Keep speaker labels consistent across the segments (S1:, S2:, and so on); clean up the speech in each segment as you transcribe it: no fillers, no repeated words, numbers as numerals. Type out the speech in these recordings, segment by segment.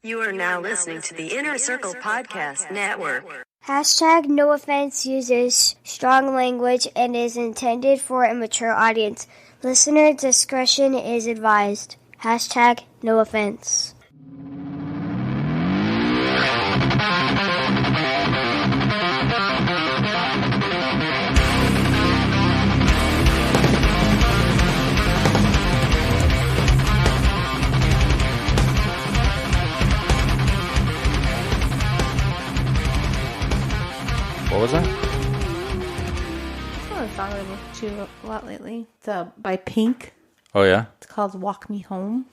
S1: You are now listening to the Inner Circle Podcast Network.
S2: Hashtag no offense uses strong language and is intended for a mature audience. Listener discretion is advised. Hashtag no offense.
S3: What was that?
S4: That's a song I've listened to a lot lately. It's by Pink.
S3: Oh, yeah?
S4: It's called Walk Me Home.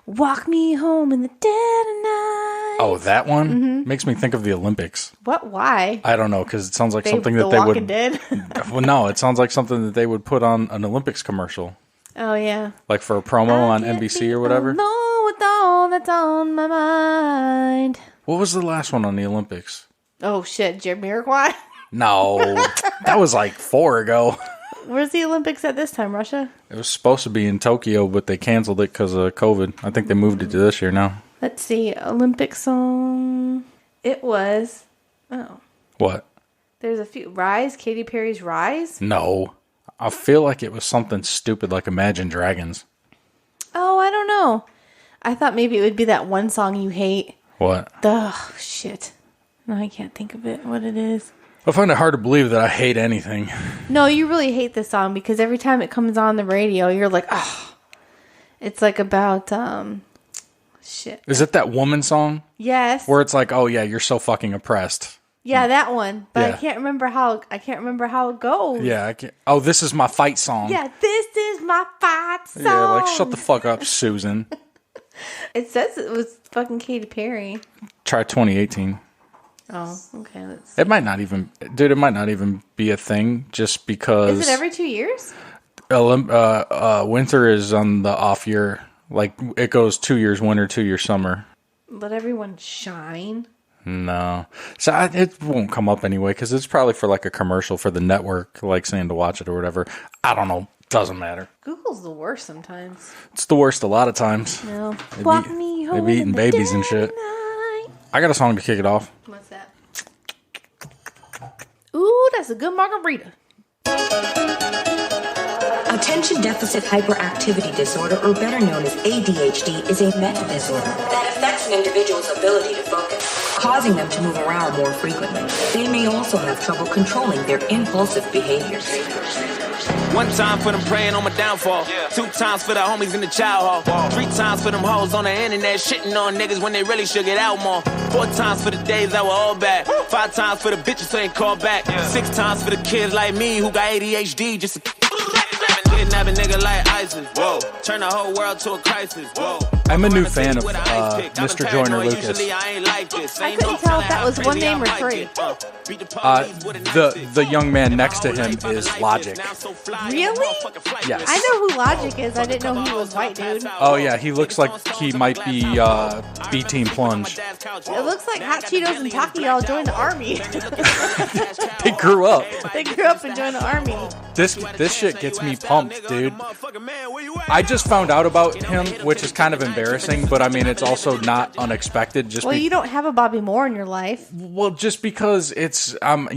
S4: Walk me home in the dead of night.
S3: Oh, that one? Mm-hmm. Makes me think of the Olympics.
S4: What? Why?
S3: I don't know, because it sounds like something that they would...
S4: Dead?
S3: Well, no, it sounds like something that they would put on an Olympics commercial.
S4: Oh, yeah.
S3: Like for a promo on NBC or whatever.
S4: No, with all that's on my mind.
S3: What was the last one on the Olympics?
S4: Oh, shit. Jamiroquai?
S3: No. That was like 4 ago.
S4: Where's the Olympics at this time? Russia?
S3: It was supposed to be in Tokyo, but they canceled it because of COVID. I think they moved it to this year now.
S4: Let's see. Olympic song. It was... Oh.
S3: What?
S4: There's a few. Rise? Katy Perry's Rise?
S3: No. I feel like it was something stupid like Imagine Dragons.
S4: Oh, I don't know. I thought maybe it would be that one song you hate.
S3: What?
S4: Oh, shit. No, I can't think of it. What it is.
S3: I find it hard to believe that I hate anything.
S4: No, you really hate this song because every time it comes on the radio, you're like, oh. It's like about, shit.
S3: Is it that woman song?
S4: Yes.
S3: Where it's like, oh yeah, you're so fucking oppressed.
S4: Yeah, that one. But
S3: Yeah.
S4: I can't remember how it goes.
S3: Yeah, I can't. Oh, this is my fight song.
S4: Yeah, this is my fight song.
S3: Yeah, like shut the fuck up, Susan.
S4: It says it was fucking Katy Perry.
S3: Try 2018.
S4: Oh, okay.
S3: It might not even, dude. It might not even be a thing, just because.
S4: Is it every 2 years?
S3: Winter is on the off year. Like it goes 2 years winter, 2 years summer.
S4: Let everyone shine.
S3: No, so it won't come up anyway because it's probably for like a commercial for the network, like saying to watch it or whatever. I don't know. Doesn't matter.
S4: Google's the worst sometimes.
S3: It's the worst a lot of times.
S4: No.
S3: They be eating babies and shit. I got a song to kick it off.
S4: What's that? Ooh, that's a good margarita.
S5: Attention Deficit Hyperactivity Disorder, or better known as ADHD, is a mental disorder that affects an individual's ability to focus, causing them to move around more frequently. They may also have trouble controlling their impulsive behaviors.
S6: 1 time for them praying on my downfall. 2 times for the homies in the child hall. 3 times for them hoes on the internet shitting on niggas when they really should get out more. 4 times for the days that were all bad. 5 times for the bitches who ain't called back. 6 times for the kids like me who got ADHD just to kidnap a nigga like ISIS. Whoa. Turn the whole world to a crisis. Whoa.
S3: I'm a new fan of Mr. Joyner Lucas.
S4: I couldn't tell if that was one name or 3.
S3: The young man next to him is Logic.
S4: Really?
S3: Yes.
S4: I know who Logic is. I didn't know he was white, dude.
S3: Oh yeah, he looks like he might be B-Team Plunge.
S4: It looks like Hot Cheetos and Taki all joined the army.
S3: They grew up.
S4: They grew up and joined the army.
S3: This shit gets me pumped, dude. I just found out about him, which is kind of embarrassing, but I mean, it's also not unexpected.
S4: Well, you don't have a Bobby Moore in your life.
S3: Well, just because it's, I'm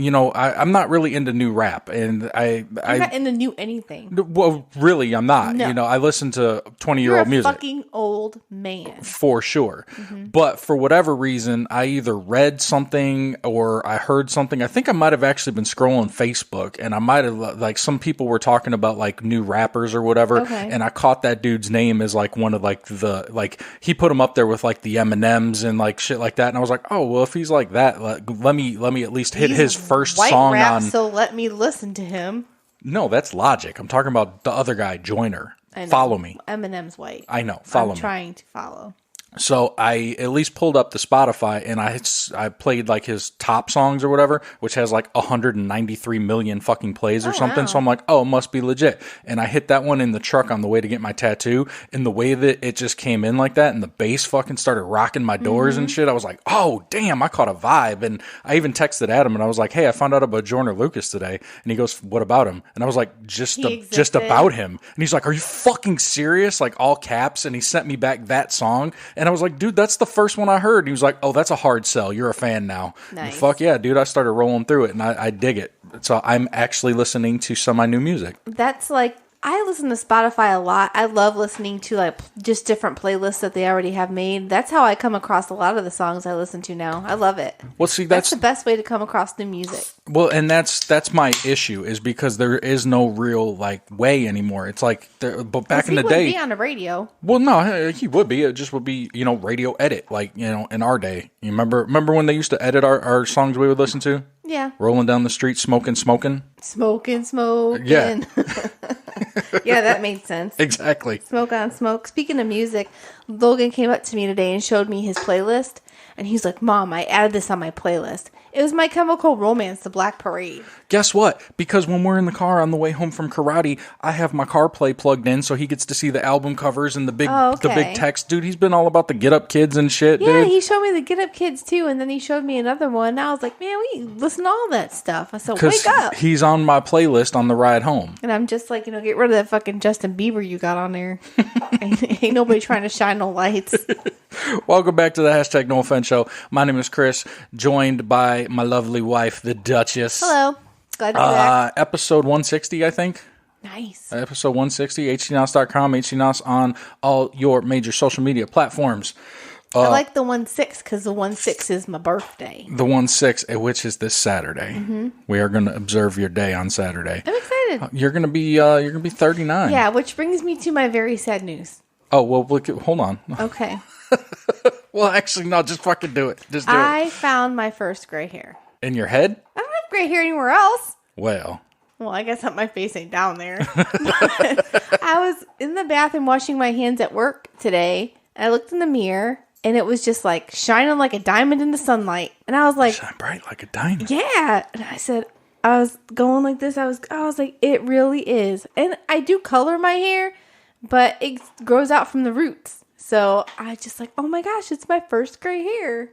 S3: not really into new rap, and
S4: I'm not into new anything.
S3: Well, really, I'm not.
S4: No.
S3: You know, I listen to 20-year-old music.
S4: You're a fucking old man.
S3: For sure. Mm-hmm. But for whatever reason, I either read something or I heard something. I think I might have actually been scrolling Facebook, and I might have, like, some people were talking about, like, new rappers or whatever, and I caught that dude's name as, like, one of, like, he put him up there with, like, the Eminems and, like, shit like that, and I was like, oh, well, if he's like that, let me at least hit his first song
S4: rap,
S3: on...
S4: so let me listen to him.
S3: No, that's Logic. I'm talking about the other guy, Joyner. Follow me.
S4: Eminem's white.
S3: I know. Follow me.
S4: I'm trying to follow.
S3: So I at least pulled up the Spotify and I played like his top songs or whatever, which has like 193 million fucking plays or something. Wow. So I'm like, oh, it must be legit. And I hit that one in the truck on the way to get my tattoo. And the way that it just came in like that and the bass fucking started rocking my doors and shit, I was like, oh, damn, I caught a vibe. And I even texted Adam and I was like, hey, I found out about Joyner Lucas today. And he goes, what about him? And I was like, just about him. And he's like, are you fucking serious? Like all caps. And he sent me back that song. And I was like, dude, that's the first one I heard. And he was like, oh, that's a hard sell. You're a fan now.
S4: Nice.
S3: Fuck yeah, dude. I started rolling through it, and I dig it. So I'm actually listening to some of my new music.
S4: That's like, I listen to Spotify a lot. I love listening to like just different playlists that they already have made. That's how I come across a lot of the songs I listen to now. I love it.
S3: Well, see,
S4: that's the best way to come across new music.
S3: Well, and that's my issue, is because there is no real like way anymore. It's like, but back in the day,
S4: be on the radio.
S3: Well, no, he would be. It just would be, radio edit, like, in our day. You remember when they used to edit our songs we would listen to?
S4: Yeah.
S3: Rolling down the street, smoking.
S4: Smoking.
S3: Yeah.
S4: Yeah, that made sense.
S3: Exactly.
S4: Smoke on smoke. Speaking of music, Logan came up to me today and showed me his playlist. And he's like, Mom, I added this on my playlist. It was My Chemical Romance, The Black Parade.
S3: Guess what? Because when we're in the car on the way home from karate, I have my CarPlay plugged in so he gets to see the album covers and the big text. Dude, he's been all about the Get Up Kids and shit, dude.
S4: Yeah, he showed me the Get Up Kids too, and then he showed me another one. And I was like, man, we listen to all that stuff. I said, wake up.
S3: He's on my playlist on the ride home.
S4: And I'm just like, get rid of that fucking Justin Bieber you got on there. ain't nobody trying to shine no lights.
S3: Welcome back to the Hashtag No Offense Show. My name is Chris, joined by my lovely wife, the Duchess.
S4: Hello. Glad to be back.
S3: Episode 160, I think.
S4: Nice.
S3: Episode 160, HTNOS.com, HTNOS on all your major social media platforms.
S4: I like the 1/6 because the 1/6 is my birthday.
S3: The 1/6, which is this Saturday. Mm-hmm. We are going to observe your day on Saturday.
S4: I'm excited.
S3: You're going to be 39.
S4: Yeah, which brings me to my very sad news.
S3: Oh, well, hold on.
S4: Okay.
S3: Well, actually, no, just fucking do it. Just do it.
S4: I found my first gray hair.
S3: In your head?
S4: I don't have gray hair anywhere else.
S3: Well,
S4: I guess my face ain't down there. I was in the bathroom washing my hands at work today. And I looked in the mirror, and it was just like shining like a diamond in the sunlight. And I was like,
S3: shine bright like a diamond.
S4: Yeah. And I said, I was going like this. I was like, it really is. And I do color my hair, but it grows out from the roots. So I just like, oh my gosh, it's my first gray hair.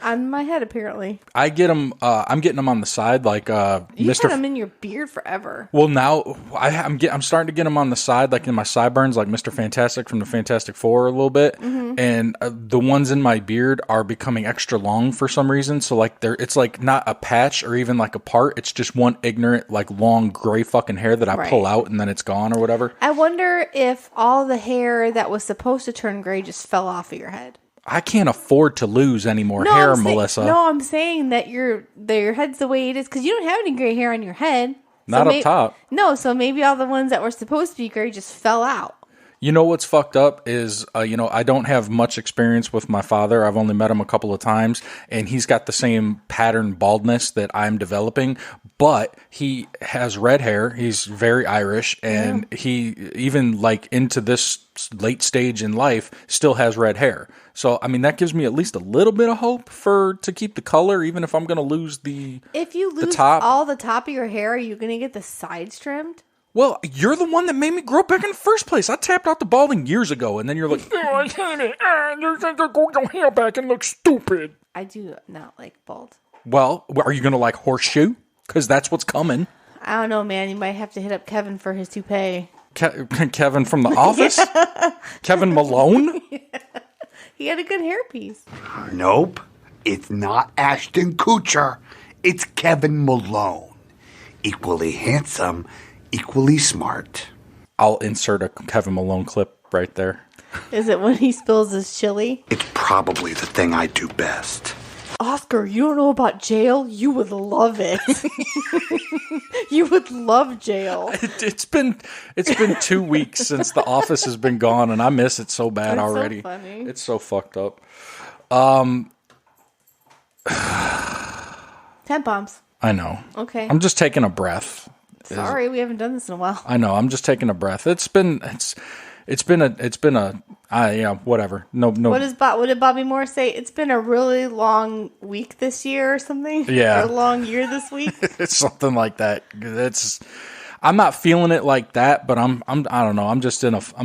S4: On my head, apparently.
S3: I get them. I'm getting them on the side, like
S4: You had them in your beard forever.
S3: Well, now I'm starting to get them on the side, like in my sideburns, like Mr. Fantastic from the Fantastic Four, a little bit. Mm-hmm. And the ones in my beard are becoming extra long for some reason. So like it's like not a patch or even like a part. It's just one ignorant, like long gray fucking hair that I pull out and then it's gone or whatever.
S4: I wonder if all the hair that was supposed to turn gray just fell off of your head.
S3: I can't afford to lose any more hair, Melissa.
S4: No, I'm saying that your head's the way it is because you don't have any gray hair on your head.
S3: Not up top.
S4: No, so maybe all the ones that were supposed to be gray just fell out.
S3: You know what's fucked up is, I don't have much experience with my father. I've only met him a couple of times, and he's got the same pattern baldness that I'm developing, but he has red hair. He's very Irish, and he, even like into this late stage in life, still has red hair. So, I mean, that gives me at least a little bit of hope to keep the color, even if I'm going to lose
S4: If you lose all the top of your hair, are you going to get the sides trimmed?
S3: Well, you're the one that made me grow back in the first place. I tapped out the balding years ago, and then you're like, oh, I hate it. You're going to grow your hair back and look stupid.
S4: I do not like bald.
S3: Well, are you going to like horseshoe? Because that's what's coming.
S4: I don't know, man. You might have to hit up Kevin for his toupee.
S3: Kevin from The Office? Kevin Malone?
S4: Yeah. He had a good hairpiece.
S7: Nope. It's not Ashton Kutcher. It's Kevin Malone. Equally handsome, equally smart.
S3: I'll insert a Kevin Malone clip right there.
S4: Is it when he spills his chili?
S7: It's probably the thing I do best.
S4: Oscar, you don't know about jail? You would love it. You would love jail.
S3: It's been 2 weeks since The Office has been gone, and I miss it so bad already.
S4: So funny.
S3: It's so fucked up.
S4: Hemp Bombs.
S3: I know.
S4: Okay.
S3: I'm just taking a breath.
S4: Sorry, we haven't done this in a while.
S3: I know. I'm just taking a breath. It's been whatever. No.
S4: What did Bobby Moore say? It's been a really long week this year or something.
S3: Yeah.
S4: Or a long year this week.
S3: It's something like that. I'm not feeling it like that, but I don't know. I'm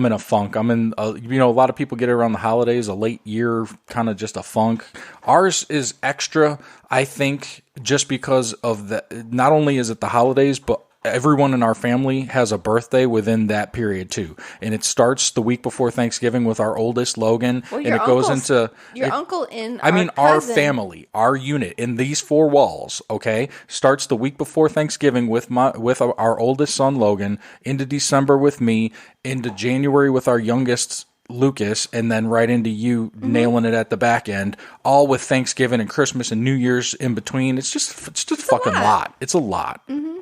S3: in a funk. I'm in a lot of people get it around the holidays, a late year, kind of just a funk. Ours is extra, I think, just because of not only is it the holidays, but everyone in our family has a birthday within that period too, and it starts the week before Thanksgiving with our oldest Logan,
S4: Well,
S3: and it goes into
S4: uncle in.
S3: Our family, our unit in these four walls. Okay, starts the week before Thanksgiving with our oldest son Logan, into December with me, into January with our youngest Lucas, and then right into you nailing it at the back end, all with Thanksgiving and Christmas and New Year's in between. It's just a fucking lot. It's a lot.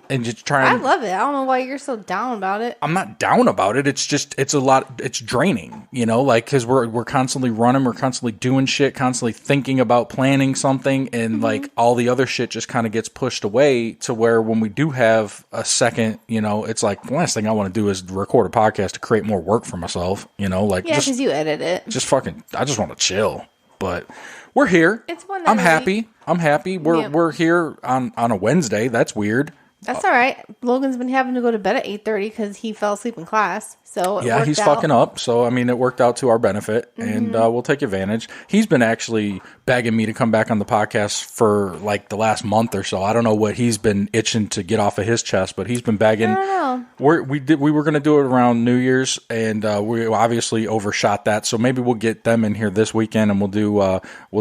S3: And just trying.
S4: I love it. I don't know why you're so down about it.
S3: I'm not down about it. It's a lot. It's draining, like, because we're constantly running, we're constantly doing shit, constantly thinking about planning something, and like all the other shit just kind of gets pushed away to where when we do have a second, it's like the last thing I want to do is record a podcast to create more work for myself, like
S4: because you edit it.
S3: I just want to chill, but we're here.
S4: It's one night
S3: I'm
S4: a
S3: happy.
S4: week.
S3: I'm happy. We're here on a Wednesday. That's weird.
S4: That's all right. Logan's been having to go to bed at 8:30 because he fell asleep in class. So
S3: yeah, he's fucking up. So I mean, it worked out to our benefit, and we'll take advantage. He's been actually begging me to come back on the podcast for like the last month or so. I don't know what he's been itching to get off of his chest, but he's been begging.
S4: I don't know.
S3: We were going to do it around New Year's, and we obviously overshot that. So maybe we'll get them in here this weekend, and we'll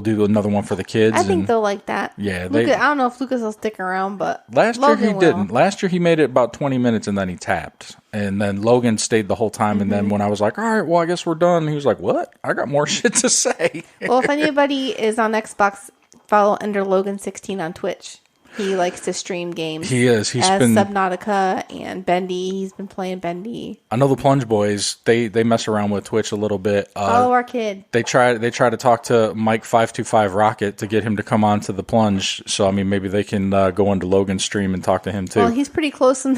S3: do another one for the kids.
S4: I think they'll like that.
S3: Yeah,
S4: I don't know if Lucas will stick around, but
S3: last
S4: Logan
S3: year he
S4: will.
S3: didn't. Last year he made it about 20 minutes, and then he tapped. And then Logan stayed the whole time. And then when I was like, all right, well, I guess we're done. He was like, what? I got more shit to say.
S4: Well, if anybody is on Xbox, follow under Logan16 on Twitch. He likes to stream games.
S3: He is. He's
S4: as
S3: been
S4: Subnautica and Bendy. He's been playing Bendy.
S3: I know the Plunge Boys. They mess around with Twitch a little bit.
S4: Follow our kid.
S3: They try to talk to Mike 525 Rocket to get him to come on to the Plunge. So I mean, maybe they can go into Logan's stream and talk to him too.
S4: Well, he's pretty close in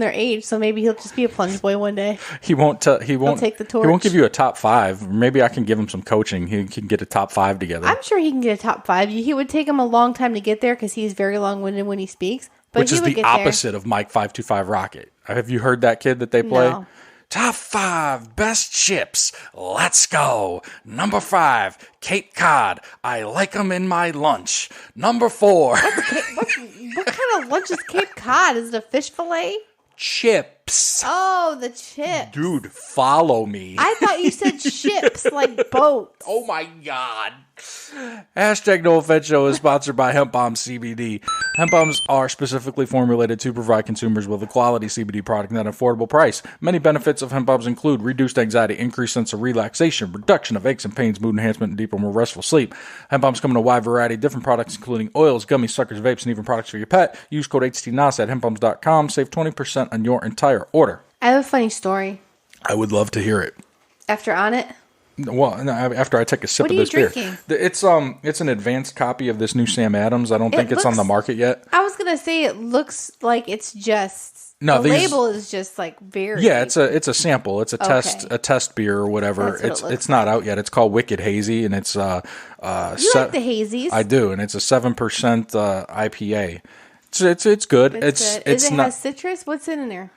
S4: their age, so maybe he'll just be a Plunge Boy one day.
S3: He won't take the torch. He won't give you a top 5. Maybe I can give him some coaching. He can get a top 5 together.
S4: I'm sure he can get a top 5. He would take him a long time to get there because he's very long-winded when he speaks. But
S3: which is the opposite of Mike 525 Rocket. Have you heard that kid that they play?
S4: No.
S3: Top 5 best chips. Let's go. Number 5, Cape Cod. I like them in my lunch. Number 4.
S4: What kind of lunch is Cape Cod? Is it a fish fillet?
S3: Chips.
S4: Oh, the chips.
S3: Dude, follow me.
S4: I thought you said ships like boats.
S3: Oh my God. Hashtag No Offense Show is sponsored by Hemp Bombs CBD. Hemp Bombs are specifically formulated to provide consumers with a quality CBD product at an affordable price. Many benefits of Hemp Bombs include reduced anxiety, increased sense of relaxation, reduction of aches and pains, mood enhancement, and deeper, more restful sleep. Hemp Bombs come in a wide variety of different products, including oils, gummies, suckers, vapes, and even products for your pet. Use code HTNOS at hempbombs.com. Save 20% on your entire order.
S4: I have a funny story.
S3: I would love to hear it.
S4: After Onnit?
S3: Well, no, after I take a sip of this beer. It's an advanced copy of this new Sam Adams. I don't think it's on the market yet.
S4: I was gonna say it looks like it's just the label is just like very.
S3: Yeah, it's a sample. It's a test beer or whatever. It's not out yet. It's called Wicked Hazy, and it's
S4: you like the hazies?
S3: I do, and it's a 7% IPA. It's good. It has
S4: citrus. What's in there?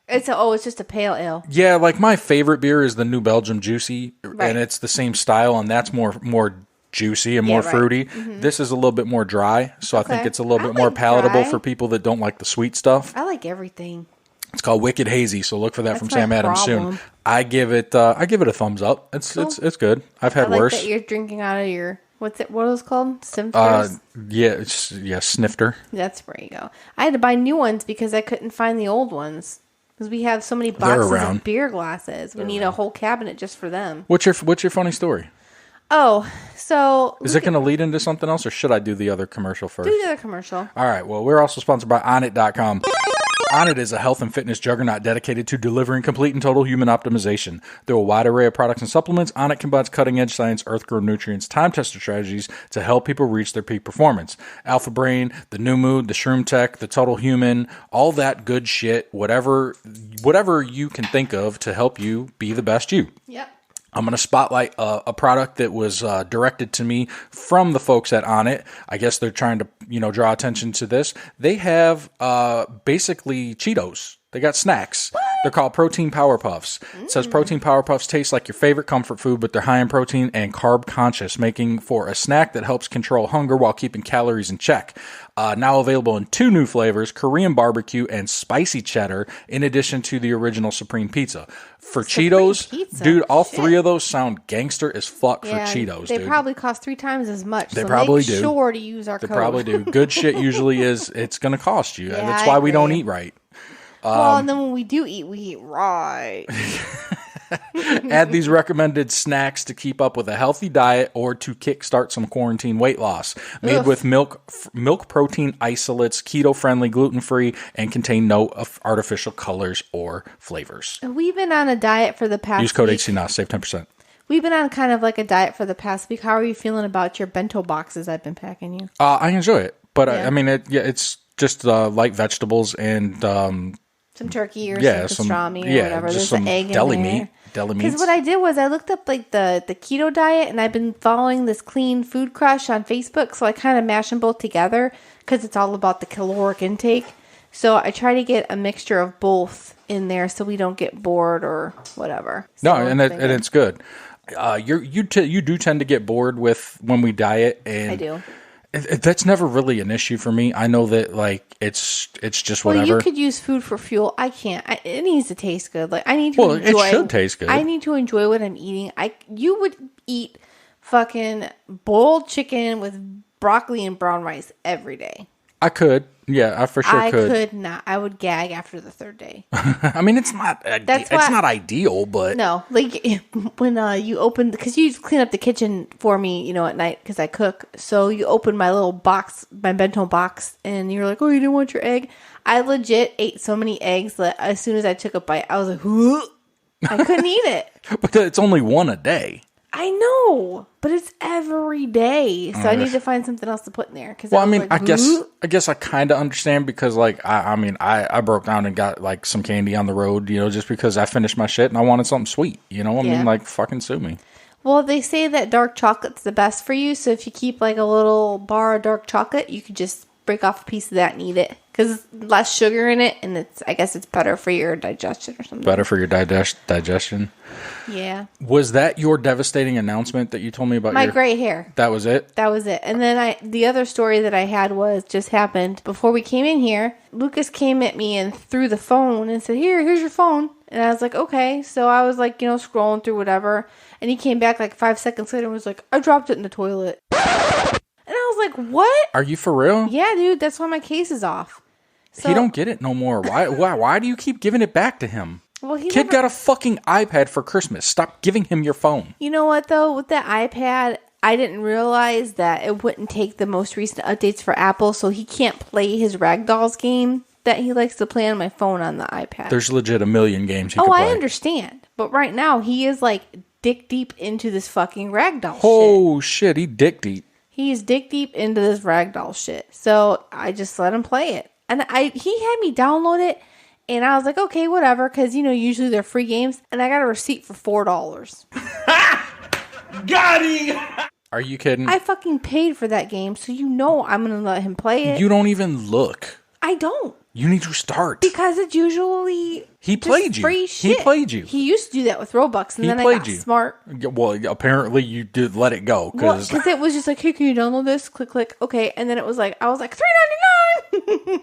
S4: It's just a pale ale.
S3: Yeah, like my favorite beer is the New Belgium Juicy, and it's the same style, and that's more juicy and more fruity. Mm-hmm. This is a little bit more dry, so I think it's a little bit more palatable for people that don't like the sweet stuff.
S4: I like everything.
S3: It's called Wicked Hazy, so look for that from Sam Adams soon. I give it a thumbs up. It's good. I've had worse.
S4: That you're drinking out of your what are those called? Snifters?
S3: Snifter.
S4: That's where you go. I had to buy new ones because I couldn't find the old ones. Because we have so many boxes of beer glasses. We need a whole cabinet just for them.
S3: What's your funny story?
S4: Oh, so...
S3: Is it going to lead into something else, or should I do the other commercial first?
S4: Do the other commercial.
S3: All right. Well, we're also sponsored by Onnit.com. Onnit is a health and fitness juggernaut dedicated to delivering complete and total human optimization. Through a wide array of products and supplements, Onnit combines cutting-edge science, earth-grown nutrients, time-tested strategies to help people reach their peak performance. Alpha Brain, the New Mood, the Shroom Tech, the Total Human, all that good shit, whatever you can think of to help you be the best you.
S4: Yep.
S3: I'm going to spotlight a product that was directed to me from the folks at Onnit. I guess they're trying to, draw attention to this. They have basically Cheetos. They got snacks.
S4: What?
S3: They're called Protein Power Puffs. It says Protein Power Puffs taste like your favorite comfort food, but they're high in protein and carb conscious, making for a snack that helps control hunger while keeping calories in check. Now available in 2 new flavors, Korean barbecue and spicy cheddar, in addition to the original Supreme Pizza. For Cheetos, dude, all 3 of those sound gangster as fuck for Cheetos,
S4: They
S3: dude.
S4: probably cost 3 times as much.
S3: They
S4: so
S3: probably
S4: make
S3: do.
S4: sure to use our code.
S3: They probably do. Good shit usually is, it's going to cost you.
S4: Yeah,
S3: That's
S4: I
S3: why we don't
S4: agree.
S3: eat right.
S4: Well, and then when we do eat, we eat right.
S3: Add these recommended snacks to keep up with a healthy diet or to kickstart some quarantine weight loss. Made with milk protein isolates, keto-friendly, gluten-free, and contain no artificial colors or flavors.
S4: We've been on a diet for the past
S3: Use code
S4: week.
S3: HTNOS, save 10%.
S4: We've been on kind of like a diet for the past week. How are you feeling about your bento boxes I've been packing you?
S3: I enjoy it, but
S4: Yeah.
S3: I mean, it's just light vegetables and
S4: Some turkey or
S3: some
S4: some pastrami or whatever.
S3: just
S4: There's
S3: some
S4: an egg
S3: deli
S4: in there.
S3: meat. Deli
S4: Because
S3: meats.
S4: what I did was I looked up like the keto diet, and I've been following this Clean Food Crush on Facebook. So I kind of mash them both together because it's all about the caloric intake. So I try to get a mixture of both in there so we don't get bored or whatever.
S3: No,
S4: So
S3: and
S4: it's been good.
S3: it's good. You do tend to get bored with when we diet, and
S4: I do.
S3: That's never really an issue for me. I know that like it's just
S4: Well,
S3: whatever.
S4: you could use food for fuel. I can't. It needs to taste good. Like I need to.
S3: Well,
S4: enjoy,
S3: it should taste good.
S4: I need to enjoy what I'm eating. You would eat fucking boiled chicken with broccoli and brown rice every day.
S3: I could. Yeah, I for sure
S4: I
S3: could.
S4: could not. I would gag after the 3rd day.
S3: I mean, it's not
S4: That's
S3: it's
S4: why-
S3: not ideal, but
S4: No, like when you open, because you clean up the kitchen for me, at night because I cook. So you open my little box, my bento box, and you're like, "Oh, you didn't want your egg." I legit ate so many eggs that as soon as I took a bite, I was like, "Whoa." I couldn't eat it.
S3: but it's only one a day.
S4: I know, but it's every day, so I need to find something else to put in there. Cause
S3: Well, I
S4: was
S3: mean,
S4: like,
S3: I guess I kind of understand because, like, I broke down and got like some candy on the road, just because I finished my shit and I wanted something sweet. I
S4: Yeah.
S3: mean, like, fucking sue me.
S4: Well, they say that dark chocolate's the best for you. So if you keep like a little bar of dark chocolate, you could just break off a piece of that and eat it because less sugar in it, and I guess it's better for your digestion or something.
S3: Better for your digestion.
S4: Yeah.
S3: Was that your devastating announcement that you told me about?
S4: My gray hair.
S3: That was it?
S4: That was it. And then the other story that I had just happened before we came in here. Lucas came at me and threw the phone and said, here's your phone. And I was like, okay. So I was like, scrolling through whatever. And he came back like 5 seconds later and was like, I dropped it in the toilet. And I was like, what?
S3: Are you for real?
S4: Yeah, dude, that's why my case is off. So,
S3: He don't get it no more. Why do you keep giving it back to him?
S4: Well, he
S3: Kid
S4: never-
S3: got a fucking iPad for Christmas. Stop giving him your phone.
S4: You know what, though? With the iPad, I didn't realize that it wouldn't take the most recent updates for Apple, so he can't play his Ragdolls game that he likes to play on my phone on the iPad.
S3: There's legit a million games he could play.
S4: I understand. But right now, he is like dick deep into this fucking Ragdoll shit.
S3: Oh, shit. He dick deep.
S4: He's dick deep into this Ragdoll shit. So I just let him play it. And he had me download it. And I was like, okay, whatever. Because, usually they're free games. And I got a receipt for $4.
S6: Got him!
S3: Are you kidding?
S4: I fucking paid for that game. So I'm going to let him play it.
S3: You don't even look.
S4: I don't.
S3: You need to start.
S4: Because it's usually
S3: He
S4: just
S3: played you.
S4: free
S3: He
S4: shit.
S3: played you.
S4: He used to do that with Robux. And
S3: He
S4: then I
S3: played
S4: got
S3: you.
S4: smart.
S3: Well, apparently you did let it go.
S4: Because it was just like, hey, can you download this? Click, click. Okay. And then I was like, $3.99.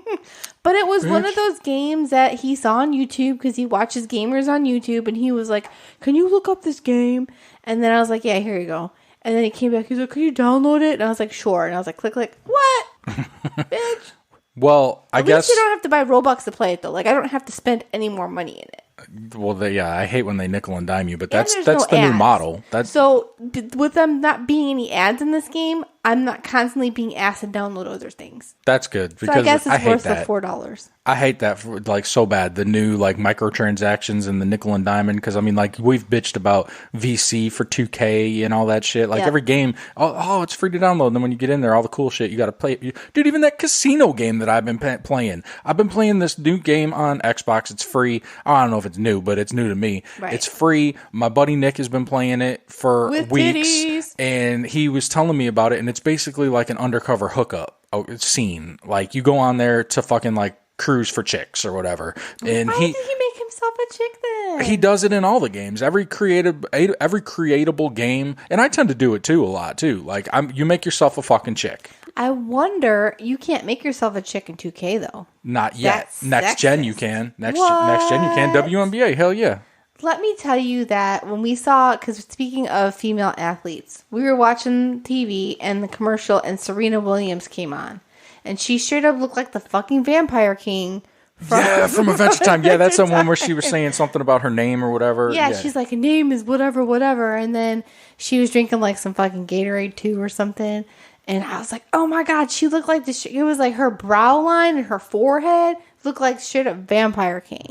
S4: But it was one of those games that he saw on YouTube because he watches gamers on YouTube. And he was like, can you look up this game? And then I was like, yeah, here you go. And then he came back. He's like, can you download it? And I was like, sure. And I was like, click, click. What? Bitch.
S3: Well, I
S4: At
S3: guess.
S4: least you don't have to buy Robux to play it, though. Like, I don't have to spend any more money in it.
S3: Well, I hate when they nickel and dime you, but
S4: And
S3: that's
S4: there's no
S3: the new
S4: ads.
S3: model.
S4: So, with them not being any ads in this game, I'm not constantly being asked to download other things.
S3: That's good
S4: So
S3: because
S4: I guess it's
S3: hate
S4: worth
S3: that.
S4: the $4.
S3: I hate that for, like so bad. The new like microtransactions and the nickel and diamond because I mean like we've bitched about VC for 2K and all that shit. Like
S4: Yeah.
S3: every game, oh, it's free to download. And then when you get in there, all the cool shit you got to play. Dude, even that casino game that I've been playing. I've been playing this new game on Xbox. It's free. I don't know if it's new, but it's new to me.
S4: Right.
S3: It's free. My buddy Nick has been playing it for
S4: With
S3: weeks,
S4: titties.
S3: and he was telling me about it. And it's basically like an undercover hookup scene. Like you go on there to fucking like cruise for chicks or whatever. And
S4: Why did he make him yourself a chick then.
S3: He does it in all the games. Every creatable game, and I tend to do it too a lot too. Like you make yourself a fucking chick.
S4: I wonder, you can't make yourself a chick in 2K though.
S3: Not yet.
S4: That's
S3: Next
S4: sexist.
S3: gen you can. Next gen you can. WNBA, hell yeah.
S4: Let me tell you that when we saw, because speaking of female athletes, we were watching TV and the commercial and Serena Williams came on. And she straight up looked like the fucking Vampire King.
S3: From Adventure Time. Yeah, that's the one where she was saying something about her name or whatever.
S4: Yeah, she's like, a name is whatever, whatever. And then she was drinking like some fucking Gatorade too or something. And I was like, oh my God, she looked like this. It was like her brow line and her forehead looked like straight up Vampire King.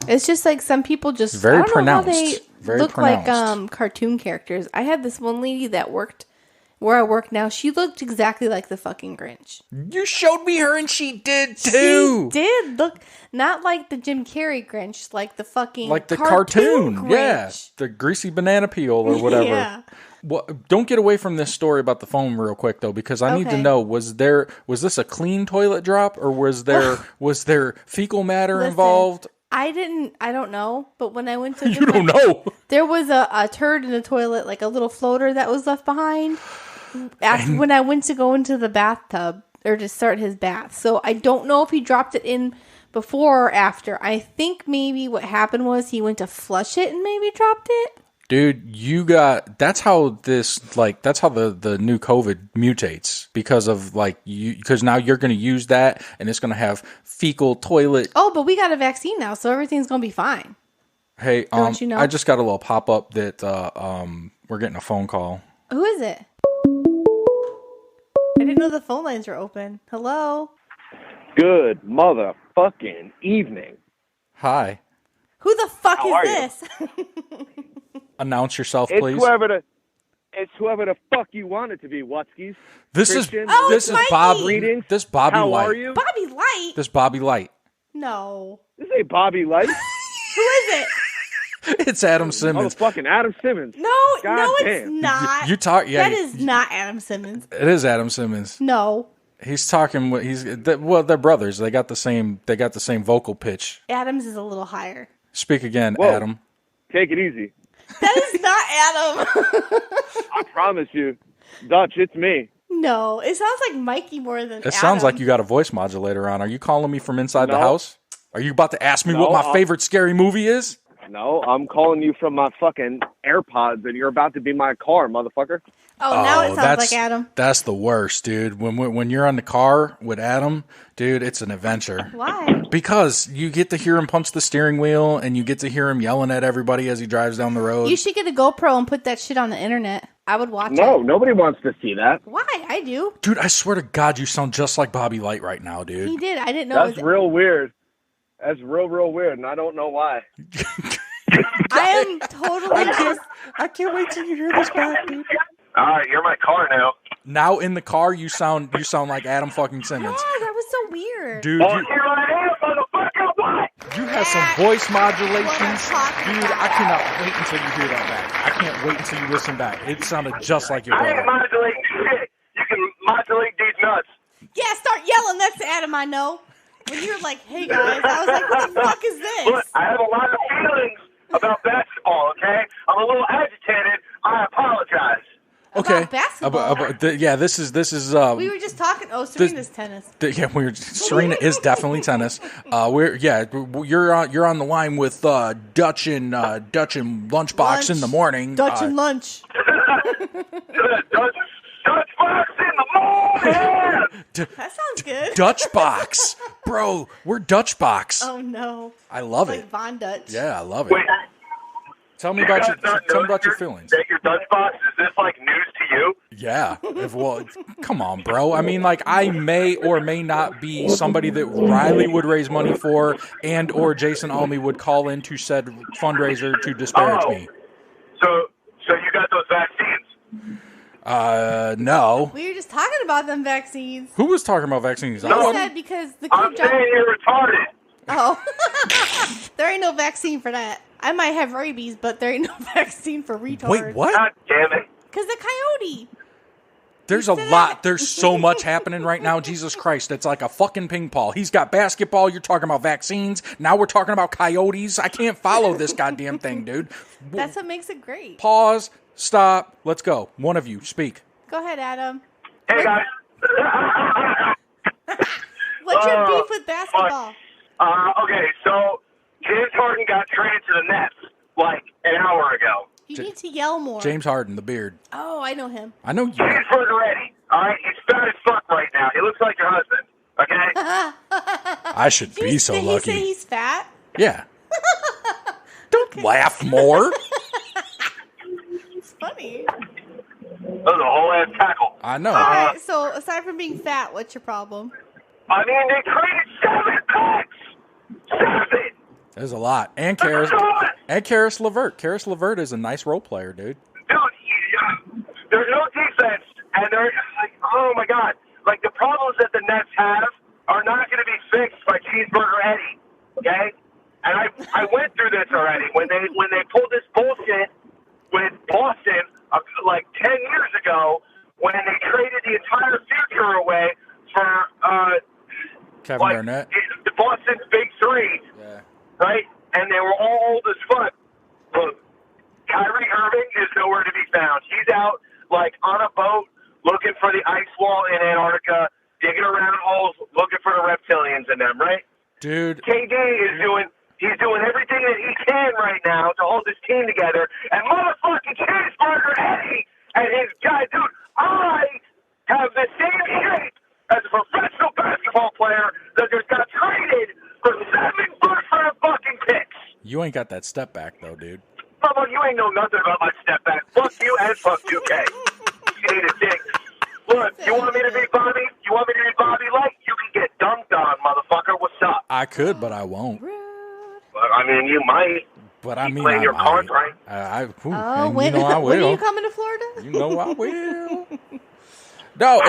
S4: It's just like some people just
S3: very
S4: I don't
S3: pronounced.
S4: Know how they
S3: very
S4: look
S3: pronounced.
S4: like cartoon characters. I had this one lady that worked where I work now. She looked exactly like the fucking Grinch.
S3: You showed me her and she did too.
S4: She did look not like the Jim Carrey Grinch, like the fucking
S3: like the cartoon.
S4: Grinch.
S3: Yeah, the greasy banana peel or whatever.
S4: Yeah.
S3: Well, don't get away from this story about the foam real quick though, because I need to know: was this a clean toilet drop, or was there fecal matter involved?
S4: I don't know, but when I went to
S3: You don't know.
S4: There was a turd in the toilet, like a little floater that was left behind when I went to go into the bathtub or to start his bath. So I don't know if he dropped it in before or after. I think maybe what happened was he went to flush it and maybe dropped it.
S3: Dude, that's how the new COVID mutates because now you're going to use that and it's going to have fecal toilet.
S4: Oh, but we got a vaccine now, so everything's going to be fine.
S3: Hey,
S4: Don't you know?
S3: I just got a little pop up that we're getting a phone call.
S4: Who is it? I didn't know the phone lines were open. Hello?
S8: Good motherfucking evening.
S3: Hi.
S4: Who the fuck
S8: How are
S4: is
S8: you?
S4: this?
S3: Announce yourself,
S8: It's
S3: please.
S8: whoever the fuck you want it to be, Wutskis.
S3: This
S8: Christian.
S3: is
S4: Mikey.
S3: Bob.
S8: Greetings.
S3: This Bobby
S8: How
S3: Light.
S8: are you?
S4: Bobby Light?
S3: This Bobby Light.
S4: No.
S8: This ain't Bobby Light.
S4: Who is it?
S3: It's Adam Simmons.
S8: Motherfucking Adam Simmons.
S4: No,
S8: God
S4: no,
S8: damn.
S4: it's not.
S3: You talk. Yeah,
S4: That is not Adam Simmons.
S3: it is Adam Simmons.
S4: No.
S3: He's talking. They're brothers. They got the same vocal pitch.
S4: Adam's is a little higher.
S3: Speak again,
S8: Whoa.
S3: Adam.
S8: Take it easy.
S4: That is not Adam.
S8: I promise you. Dutch, it's me.
S4: No, it sounds like Mikey more than Adam.
S3: It sounds like you got a voice modulator on. Are you calling me from inside the
S8: No.
S3: house? Are you about to ask me what my favorite scary movie is?
S8: No, I'm calling you from my fucking AirPods, and you're about to be my car, motherfucker.
S4: Oh, now it sounds like Adam.
S3: That's the worst, dude. When you're on the car with Adam, dude, it's an adventure.
S4: Why?
S3: Because you get to hear him punch the steering wheel, and you get to hear him yelling at everybody as he drives down the road.
S4: You should get a GoPro and put that shit on the internet. I would watch it.
S8: No, nobody wants to see that.
S4: Why? I do.
S3: Dude, I swear to God, you sound just like Bobby Light right now, dude.
S4: He did. I didn't know.
S8: That's real weird. That's real weird, and I don't know why.
S4: I am totally just.
S3: I can't wait till you hear this back, dude.
S8: All right, you're my car now.
S3: Now in the car, you sound like Adam fucking Simmons.
S4: Oh, that was so weird.
S3: Dude,
S8: Oh, here I am, motherfucker. What?
S3: you have some voice modulations.
S4: What I'm talking
S3: Dude,
S4: about.
S3: I cannot wait until you hear that back. I can't wait until you listen back. It sounded just like your
S8: I ain't
S3: brother.
S8: modulating shit. You can modulate these nuts.
S4: Yeah, start yelling. That's Adam I know. When you're like, hey guys, I was like, what the fuck is
S8: Look,
S4: this?
S8: I have a lot of feelings about basketball, okay? I'm a little agitated. I apologize.
S3: Okay.
S4: About basketball?
S3: Yeah, this is
S4: We were just talking. Oh, Serena's tennis.
S3: Serena is definitely tennis. You're on the line with Dutch and Lunchbox in the morning.
S4: Dutch and lunch.
S8: Dutch box in the morning.
S4: That sounds good.
S3: Dutch Box, bro. We're Dutch Box.
S4: Oh no.
S3: I love
S4: Like
S3: it.
S4: Von Dutch.
S3: Yeah, I love it.
S8: Wait,
S3: Tell me about your feelings.
S8: That your Dutch box, is this like news to you?
S3: Yeah. Come on, bro. I mean, like, I may or may not be somebody that Riley would raise money for, and or Jason Almy would call into said fundraiser to disparage me.
S8: So you got those vaccines?
S3: No.
S4: We were just talking about them vaccines.
S3: Who was talking about vaccines? I
S4: You
S3: wasn't.
S4: said because the
S8: I'm
S4: kid dropped.
S8: saying you're retarded.
S4: Oh, there ain't no vaccine for that. I might have rabies, but there ain't no vaccine for retards.
S3: Wait, what?
S8: God damn it.
S4: Because the coyote.
S3: There's a lot. There's so much happening right now. Jesus Christ. It's like a fucking ping pong. He's got basketball. You're talking about vaccines. Now we're talking about coyotes. I can't follow this goddamn thing, dude.
S4: That's what makes it great.
S3: Pause. Stop. Let's go. One of you, speak.
S4: Go ahead, Adam.
S8: Hey, guys.
S4: What's your beef with basketball?
S8: Okay, so James Harden got traded to the Nets like an hour ago.
S4: You need to yell more.
S3: James Harden, the beard.
S4: Oh, I know him.
S3: I know you.
S8: James Harden ready. All right, he's fat as fuck right now. He looks like your husband. Okay.
S3: I should be so
S4: Did he
S3: lucky.
S4: say he's fat?
S3: Yeah. Don't laugh more.
S4: It's funny.
S8: That was a whole ass tackle.
S3: I know.
S4: All right, so aside from being fat, what's your problem?
S8: I mean, they traded 7 picks. 7.
S3: There's a lot. And Karis LeVert. Karis LeVert is a nice role player, dude.
S8: Dude, there's no defense, and they're like, oh my god, like the problems that the Nets have are not going to be fixed by Cheeseburger Eddie, okay? And I went through this already when they pulled this bullshit with Boston like 10 years ago when they traded the entire future away for
S3: Kevin Garnett.
S8: The Boston's big three.
S3: Yeah.
S8: Right? And they were all old as fuck. Look, Kyrie Irving is nowhere to be found. He's out, like, on a boat looking for the ice wall in Antarctica, digging around holes, looking for the reptilians in them, right?
S3: Dude.
S8: KD is doing everything that he can right now to hold his team together. And motherfucking Cheeseburger Eddie and his guy, dude, I have the same shape as a professional basketball player that just got traded for 7 first-round fucking picks.
S3: You ain't got that step back, though, dude.
S8: Bubba, you ain't know nothing about my step back. Fuck you and fuck 2K. You need a dick. Look, you want me to be Bobby? You want me to be Bobby Light? You can get dunked on, motherfucker. What's up?
S3: I could, but I won't.
S8: I mean, you might.
S3: But I mean,
S8: playing your cards right.
S3: You know I will.
S4: When are you coming to Florida?
S3: You know I will. No,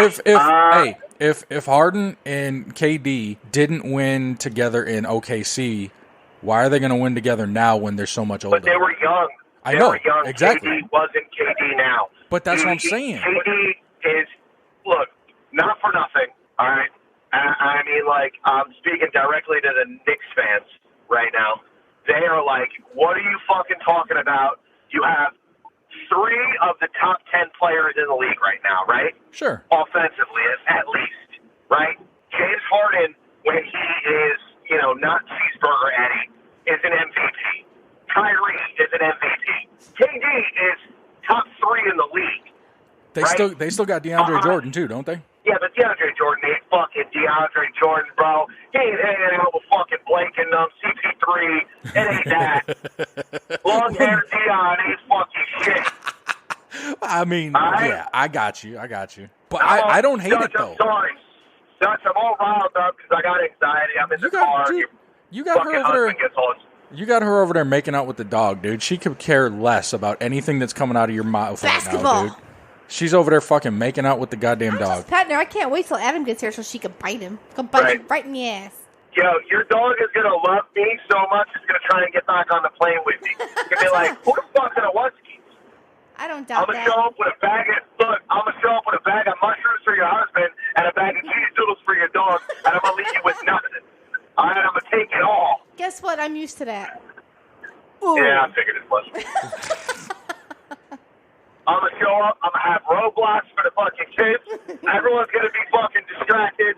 S3: if Harden and KD didn't win together in OKC, why are they going to win together now when they're so much older?
S8: But they were young.
S3: I know,
S8: were young.
S3: exactly.
S8: KD wasn't KD now.
S3: But that's what I'm saying.
S8: KD is, look, not for nothing, all right? I mean, like, I'm speaking directly to the Knicks fans right now. They are like, what are you fucking talking about? You have 3 of the top 10 players in the league right now, right?
S3: Sure.
S8: Offensively, at least, right? James Harden, when he is, not Cheeseburger Eddie, is an MVP. Kyrie is an MVP. KD is top 3 in the league.
S3: They still got DeAndre Jordan too, don't they?
S8: Yeah, but DeAndre Jordan ain't fucking DeAndre Jordan, bro. He ain't hanging out with fucking Blake and CP3. It ain't that. Long hair Deion ain't fucking shit.
S3: I mean, yeah, I got you. But I don't hate it, though.
S8: I'm sorry. Dutch, I'm all riled up because I got anxiety. I'm in the car.
S3: You got her over there. You got her over there making out with the dog, dude. She could care less about anything that's coming out of your mouth right now, dude. She's over there fucking making out with the goddamn dog.
S4: Patting her. I can't wait till Adam gets here so she can bite him. Go bite you right in the ass.
S8: Yo, your dog is going to love me so much it's going to try and get back on the plane with me. It's going to be like, who the fuck's going to want skis?
S4: I don't doubt that.
S8: I'm going to show up with a bag of mushrooms for your husband and a bag of cheese doodles for your dog, and I'm going to leave you with nothing. All right, I'm going to take it all.
S4: Guess what? I'm used to that.
S8: Ooh. Yeah, I figured it was. I'm going to show up. I'm going to have roadblocks for the fucking kids. Everyone's going to be fucking distracted.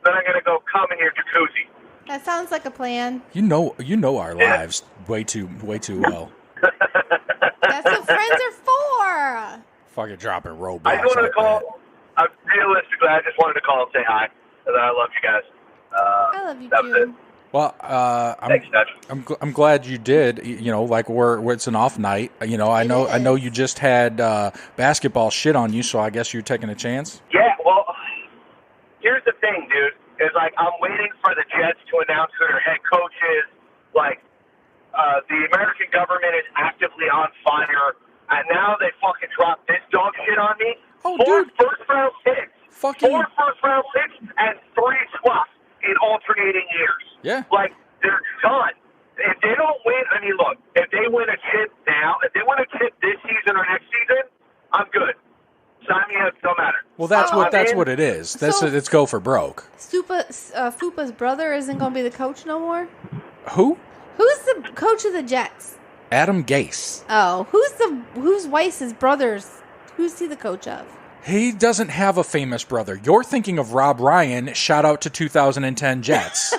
S8: Then I'm going to go come in your jacuzzi.
S4: That sounds like a plan.
S3: You know our lives way too well.
S4: That's what friends are for.
S3: Fucking dropping roadblocks.
S8: I just wanted to call. Realistically, I just wanted to call and say hi. And I love you guys.
S4: I love you too.
S3: Well, I'm glad you did. Like it's an off night. I know you just had basketball shit on you, so I guess you're taking a chance.
S8: Yeah. Well, here's the thing, dude. Is like I'm waiting for the Jets to announce who their head coach is. Like the American government is actively on fire, and now they fucking dropped this dog shit on me.
S3: Oh,
S8: 4
S3: dude.
S8: first-round picks.
S3: Fucking
S8: 4 first-round picks and 3 swaps in alternating years.
S3: Yeah.
S8: Like, they're done. If they don't win, I mean, look, if they win a chip now, if they win a chip this season or next season, I'm good. sign me up. Don't matter.
S3: Well, that's what it is. It's go for broke.
S4: Fupa's brother isn't going to be the coach no more?
S3: Who?
S4: Who's the coach of the Jets?
S3: Adam Gase.
S4: Oh, who's Weiss's brothers? Who's he the coach of?
S3: He doesn't have a famous brother. You're thinking of Rob Ryan. Shout out to 2010 Jets.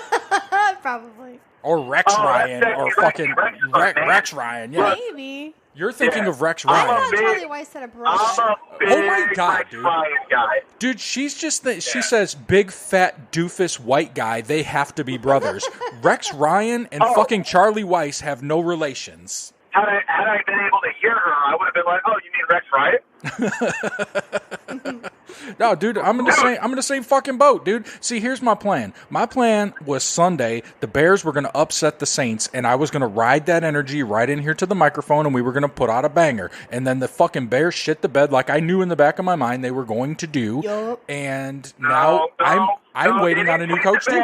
S4: Probably.
S3: Or Rex Ryan. Or fucking Rex Ryan. Yeah.
S4: Maybe.
S3: You're thinking of Rex Ryan.
S4: I thought Charlie Weiss had a brother.
S8: I'm a big
S3: Oh my God,
S8: Rex
S3: dude.
S8: Ryan guy.
S3: Dude, she's just she says big fat doofus white guy. They have to be brothers. Rex Ryan and fucking Charlie Weiss have no relations.
S8: Had I been able to hear her, I would have been like, "Oh, you mean Rex Ryan?"
S3: No, dude, I'm in the same fucking boat, dude. See, here's my plan. My plan was Sunday, the Bears were going to upset the Saints, and I was going to ride that energy right in here to the microphone, and we were going to put out a banger. And then the fucking Bears shit the bed like I knew in the back of my mind they were going to do.
S4: Yup.
S3: And now I'm waiting on a new coach too.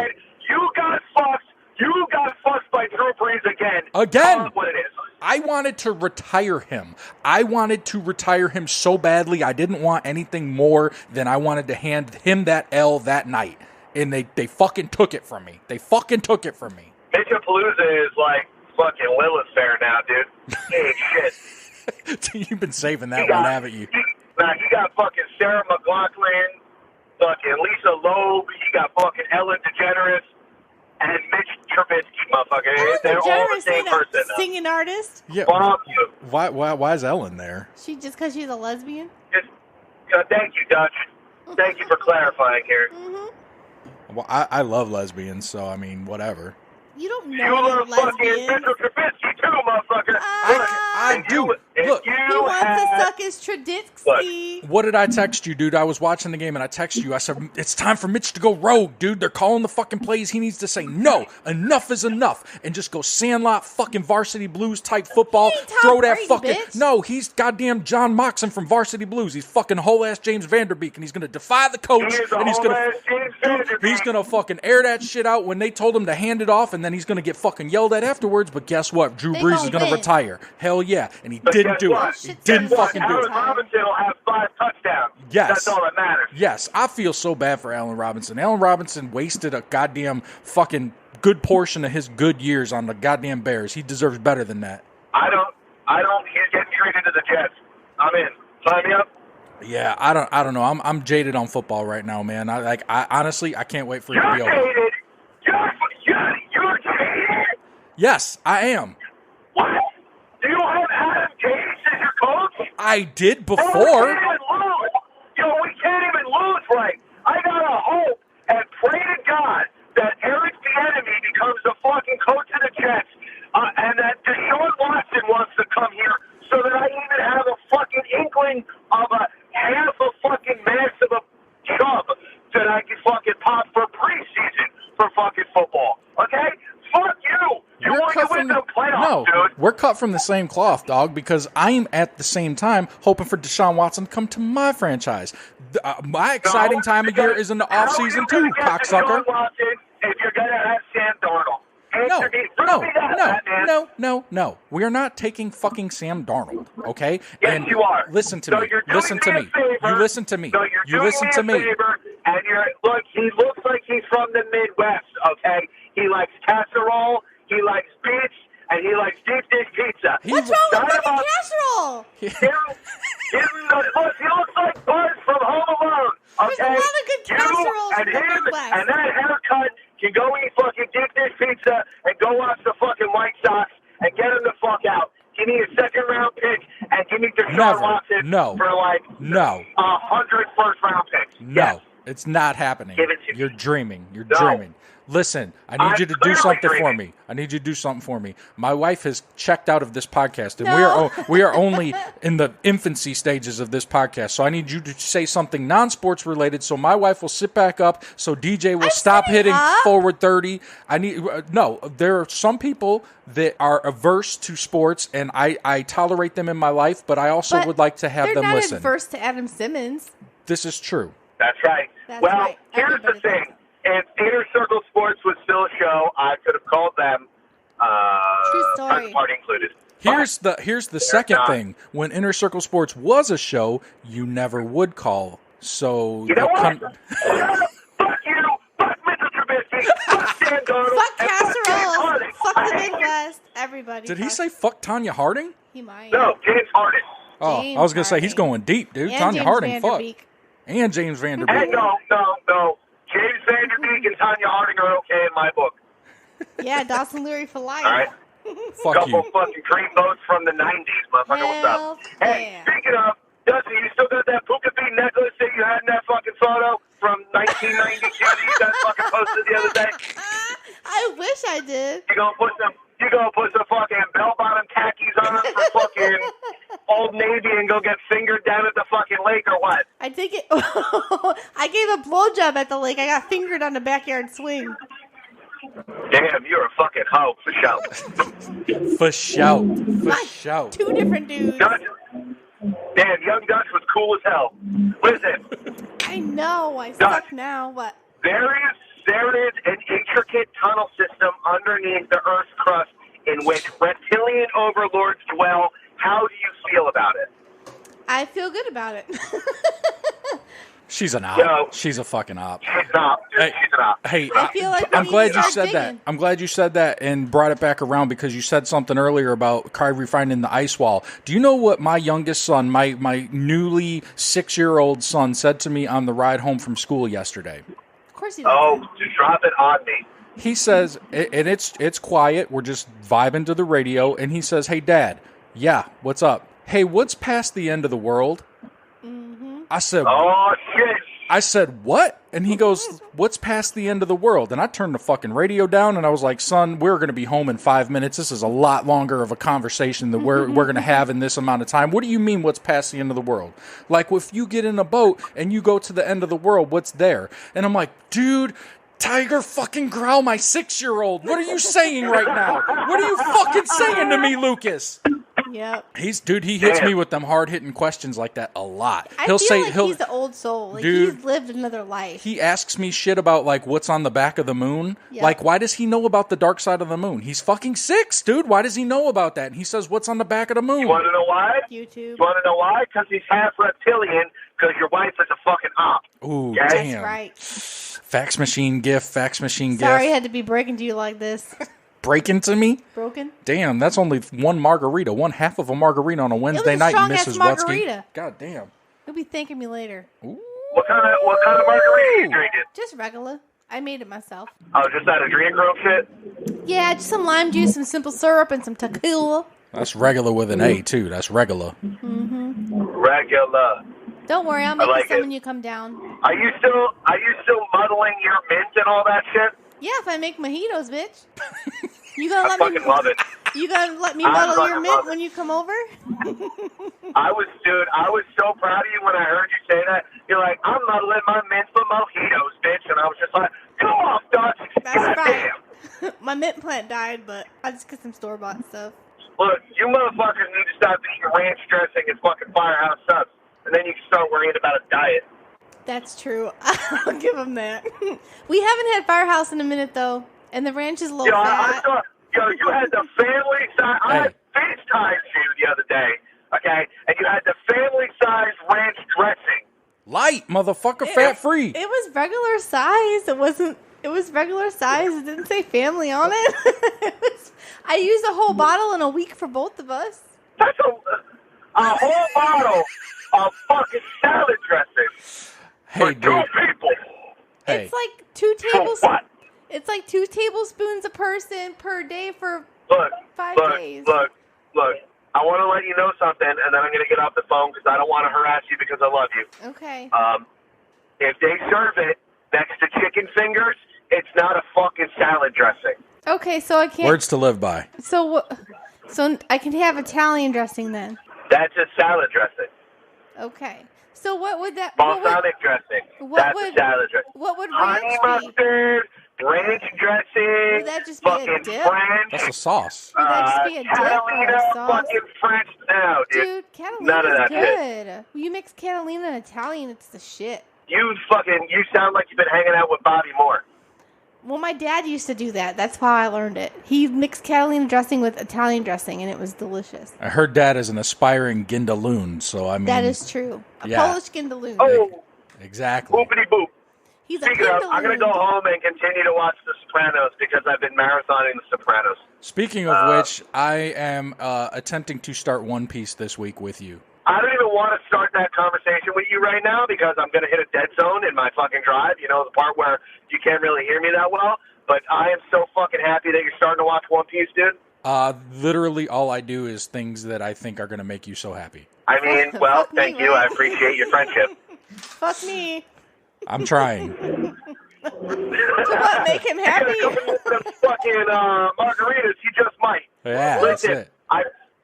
S8: You got fucked by Drew Brees again.
S3: Again.
S8: What it is.
S3: I wanted to retire him. I wanted to retire him so badly. I didn't want anything more than I wanted to hand him that L that night. And they fucking took it from me.
S8: Mitchapalooza is like fucking Lilith Fair now, dude. He ain't shit.
S3: You've been saving that one, haven't you?
S8: You got fucking Sarah McLachlan, fucking Lisa Loeb, you got fucking Ellen DeGeneres, and Mitch Trubisky, motherfucker. They're all the same person.
S4: Singing artist?
S3: Yeah.
S8: Fuck you.
S3: Why is Ellen there?
S4: Just because she's a lesbian?
S8: Thank you, Dutch. Thank you for clarifying here.
S4: Mm-hmm.
S3: Well, I love lesbians, so I mean, whatever.
S4: You don't
S8: You
S4: know
S8: love fucking
S4: lesbians.
S8: Mitchell Trubisky too, motherfucker.
S3: I do. Look.
S4: He wants to suck his Traditsky.
S3: What did I text you, dude? I was watching the game and I texted you. I said, it's time for Mitch to go rogue, dude. They're calling the fucking plays. He needs to say, no, enough is enough. And just go Sandlot fucking Varsity Blues type football.
S4: He ain't Tom
S3: Throw that
S4: Brady,
S3: fucking...
S4: bitch.
S3: No, he's goddamn John Moxon from Varsity Blues. He's fucking whole-ass James Vanderbeek. And he's going to defy the coach. And he's going to fucking air that shit out when they told him to hand it off. And then he's going to get fucking yelled at afterwards. But guess what? Drew Brees is going to retire. Hell yeah. And he didn't do it. He didn't fucking do it.
S8: Allen Robinson will have 5 touchdowns.
S3: Yes.
S8: That's all that matters.
S3: Yes, I feel so bad for Allen Robinson. Allen Robinson wasted a goddamn fucking good portion of his good years on the goddamn Bears. He deserves better than that.
S8: I don't. He's getting traded to the Jets. I'm in. Sign me up.
S3: Yeah, I don't know. I'm jaded on football right now, man. I honestly, I can't wait for it to be
S8: You're
S3: over.
S8: jaded. You're jaded.
S3: Yes, I am.
S8: What? Do you have Adam Gase as your coach?
S3: I did
S8: We
S3: before.
S8: can't even lose. We can't even lose right. I gotta hope and pray to God that Eric Bieniemy becomes the fucking coach of the Jets, and that Deshaun Watson wants to come here, so that I even have a fucking inkling of a half a fucking mass of a chub that I can fucking pop for preseason for fucking football. Okay? Fuck you. You want to win the playoffs, dude.
S3: We're cut from the same cloth, dog, because I'm at the same time hoping for Deshaun Watson to come to my franchise. My exciting time of year is in the offseason too, cocksucker.
S8: If you're going to have Sam Darnold.
S3: No. We are not taking fucking Sam Darnold, okay?
S8: Yes,
S3: and
S8: you are.
S3: Listen to
S8: So
S3: me.
S8: you're doing
S3: Listen to
S8: me a
S3: me.
S8: favor.
S3: You listen to me.
S8: So you're
S3: You
S8: doing
S3: listen to
S8: a
S3: me.
S8: favor, and look, he looks like he's from the Midwest, okay? He likes casserole, he likes beets, and he likes deep dish pizza.
S4: What's wrong with fucking casserole?
S8: Look, he looks like Buzz from Home Alone, okay?
S4: There's a lot of good casseroles
S8: and
S4: in the
S8: him
S4: Midwest.
S8: and that haircut can go eat fucking deep dish pizza and go watch the fucking White Sox and get him the fuck out. Give me a second-round pick and give me Deshaun Watson for like 100 first-round picks.
S3: No,
S8: yes.
S3: It's not happening.
S8: Give it to me.
S3: You're dreaming. You're
S8: No.
S3: dreaming. Listen, I need you to do something for me. I need you to do something for me. My wife has checked out of this podcast, and we are only in the infancy stages of this podcast. So I need you to say something non-sports related, so my wife will sit back up, so DJ will stop hitting forward 30. I need no. There are some people that are averse to sports, and I tolerate them in my life, but I also would like to have them
S4: They're
S3: listen.
S4: not adverse to Adam Simmons.
S3: This is true.
S8: That's right.
S4: Right.
S8: Here's the thing. If Inner Circle Sports was still a show, I could have called them.
S4: True story.
S8: First party included.
S3: Here's the second thing. When Inner Circle Sports was a show, you never would call. So
S8: you know what? Fuck you. Fuck Mr. Trubisky. Fuck Dan Darnold.
S4: Fuck casserole. Fuck the Midwest. Everybody.
S3: Did he say fuck Tanya Harding?
S4: He might.
S8: No, James Harden.
S3: Oh, I was gonna say he's going deep, dude.
S4: And
S3: Tanya
S4: James
S3: Harding, fuck.
S8: And
S3: James Vanderbeek.
S8: no. James Vanderbeek and Tanya Harding are okay in my book.
S4: Yeah, Dawson Leary for life.
S8: All right.
S3: Fuck
S8: Couple
S3: you.
S8: fucking dream boats from the 90s, motherfucker. What's up? Hey, speaking of, Dusty, you still got that puka bead necklace that you had in that fucking photo from 1992 that you guys fucking posted the other day?
S4: I wish I did.
S8: You gonna put some fucking bell-bottom khakis on for fucking Old Navy and go get fingered down at the fucking lake or what?
S4: I think it. I gave a blowjob at the lake. I got fingered on the backyard swing.
S8: Damn, you're a fucking hoe for show.
S3: For show.
S4: Two different dudes.
S8: Damn, Young Dutch was cool as hell. Listen.
S4: I know. I suck now. What?
S8: There is an intricate tunnel system underneath the Earth's crust in which reptilian overlords dwell. How do you feel about it?
S4: I feel good about it.
S3: She's an op.
S8: Yo,
S3: she's a fucking op.
S8: She's an op, dude.
S3: Hey,
S8: she's an op.
S3: Hey,
S4: I feel like
S3: I'm glad you said
S4: digging.
S3: that. I'm glad you said that and brought it back around because you said something earlier about Kyrie finding the ice wall. Do you know what my youngest son, my newly 6-year-old son, said to me on the ride home from school yesterday?
S4: Of course he does.
S8: Oh, to drop it on me.
S3: He says, and it's quiet. We're just vibing to the radio, and he says, "Hey, Dad, yeah, what's up? Hey, what's past the end of the world?" Mm-hmm. I said,
S8: "Oh shit."
S3: I said, "What?" And he goes, "What's past the end of the world?" And I turned the fucking radio down, and I was like, "Son, we're going to be home in 5 minutes. This is a lot longer of a conversation that we're going to have in this amount of time. What do you mean, what's past the end of the world? Like, if you get in a boat and you go to the end of the world, what's there?" And I'm like, "Dude, Tiger fucking growl, my 6-year-old. What are you saying right now? What are you fucking saying to me, Lucas?"
S4: Yep.
S3: He hits me with them hard-hitting questions like that a lot.
S4: He'll he's the old soul. Like,
S3: dude,
S4: he's lived another life.
S3: He asks me shit about, like, what's on the back of the moon. Yep. Like, why does he know about the dark side of the moon? He's fucking 6, dude. Why does he know about that? And he says, what's on the back of the moon?
S8: You want to know why?
S4: YouTube.
S8: You want to know why? Because he's half reptilian, because your wife is a fucking op.
S3: Ooh,
S8: okay?
S3: damn.
S4: That's right.
S3: Fax machine gif. Sorry,
S4: I had to be breaking to you like this.
S3: Breaking to me?
S4: Broken?
S3: Damn, that's only one margarita, one half of a margarita on a Wednesday night, Mrs. Wutsky. God damn.
S4: You'll be thanking me later.
S3: Ooh.
S8: What kind of margarita are you drinking?
S4: Just regular. I made it myself.
S8: Oh, just out of Dream Girl shit?
S4: Yeah, just some lime juice, some simple syrup, and some tequila.
S3: That's regular with an A, too. That's regular.
S4: Mm-hmm.
S8: Regular.
S4: Don't worry, I'll make you some when you come down.
S8: Are you still muddling your mint and all that shit?
S4: Yeah, if I make mojitos, bitch. You gonna let me
S8: love it.
S4: You gonna let me muddle your mint when you come over?
S8: I was so proud of you when I heard you say that. You're like, I'm muddling my mint for mojitos, bitch, and I was just like, go off, Dutch.
S4: That's right. My mint plant died, but I just get some store-bought stuff.
S8: Look, you motherfuckers need to stop eating ranch dressing and fucking Firehouse subs, and then you can start worrying about a diet.
S4: That's true. I'll give them that. We haven't had Firehouse in a minute, though, and the ranch is low fat.
S8: You had the family size. I had FaceTimed you the other day, okay? And you had the family size ranch dressing.
S3: Light, motherfucker, fat free.
S4: It was regular size. It was regular size. It didn't say family on it. I used a whole bottle in a week for both of us.
S8: That's a whole bottle of fucking salad dressing.
S3: Hey,
S8: for 2 people.
S3: Hey.
S4: It's like 2 tablespoons.
S8: What?
S4: It's like 2 tablespoons a person per day for 5 days.
S8: Look. I want to let you know something, and then I'm going to get off the phone because I don't want to harass you because I love you.
S4: Okay.
S8: If they serve it next to chicken fingers, it's not a fucking salad dressing.
S4: Okay, so I can't.
S3: Words to live by.
S4: So I can have Italian dressing then.
S8: That's a salad dressing.
S4: Okay. So what would that?
S8: Balsamic dressing. That's a salad dressing.
S4: What would
S8: honey
S4: ranch be?
S8: mustard, ranch dressing.
S4: Would that just be
S8: fucking
S4: a dip?
S8: French.
S3: That's a sauce.
S4: Would that just be a dip or a
S8: Catalina
S4: sauce?
S8: fucking French. No, dude. None of
S4: Catalina's
S8: that
S4: good.
S8: shit.
S4: You mix Catalina and Italian, it's the shit.
S8: You sound like you've been hanging out with Bobby Moore.
S4: Well, my dad used to do that. That's how I learned it. He mixed Catalina dressing with Italian dressing, and it was delicious.
S3: I heard Dad is an aspiring Gindaloon, so I mean...
S4: That is true. A Polish Gindaloon.
S8: Oh,
S3: exactly.
S8: boopity boop.
S4: He's a
S8: Speaking of,
S4: Gindaloon.
S8: I'm going to go home and continue to watch The Sopranos because I've been marathoning The Sopranos.
S3: Speaking of which, I am attempting to start One Piece this week with you.
S8: I don't even want to start that conversation with you right now because I'm going to hit a dead zone in my fucking drive. You know, the part where you can't really hear me that well. But I am so fucking happy that you're starting to watch One Piece, dude.
S3: Literally all I do is things that I think are going to make you so happy.
S8: I mean, well, thank you. I appreciate your friendship.
S4: Fuck me.
S3: I'm trying.
S4: What, make him happy?
S8: Fucking margaritas, you just might.
S3: Yeah,
S8: Listen,
S3: that's it.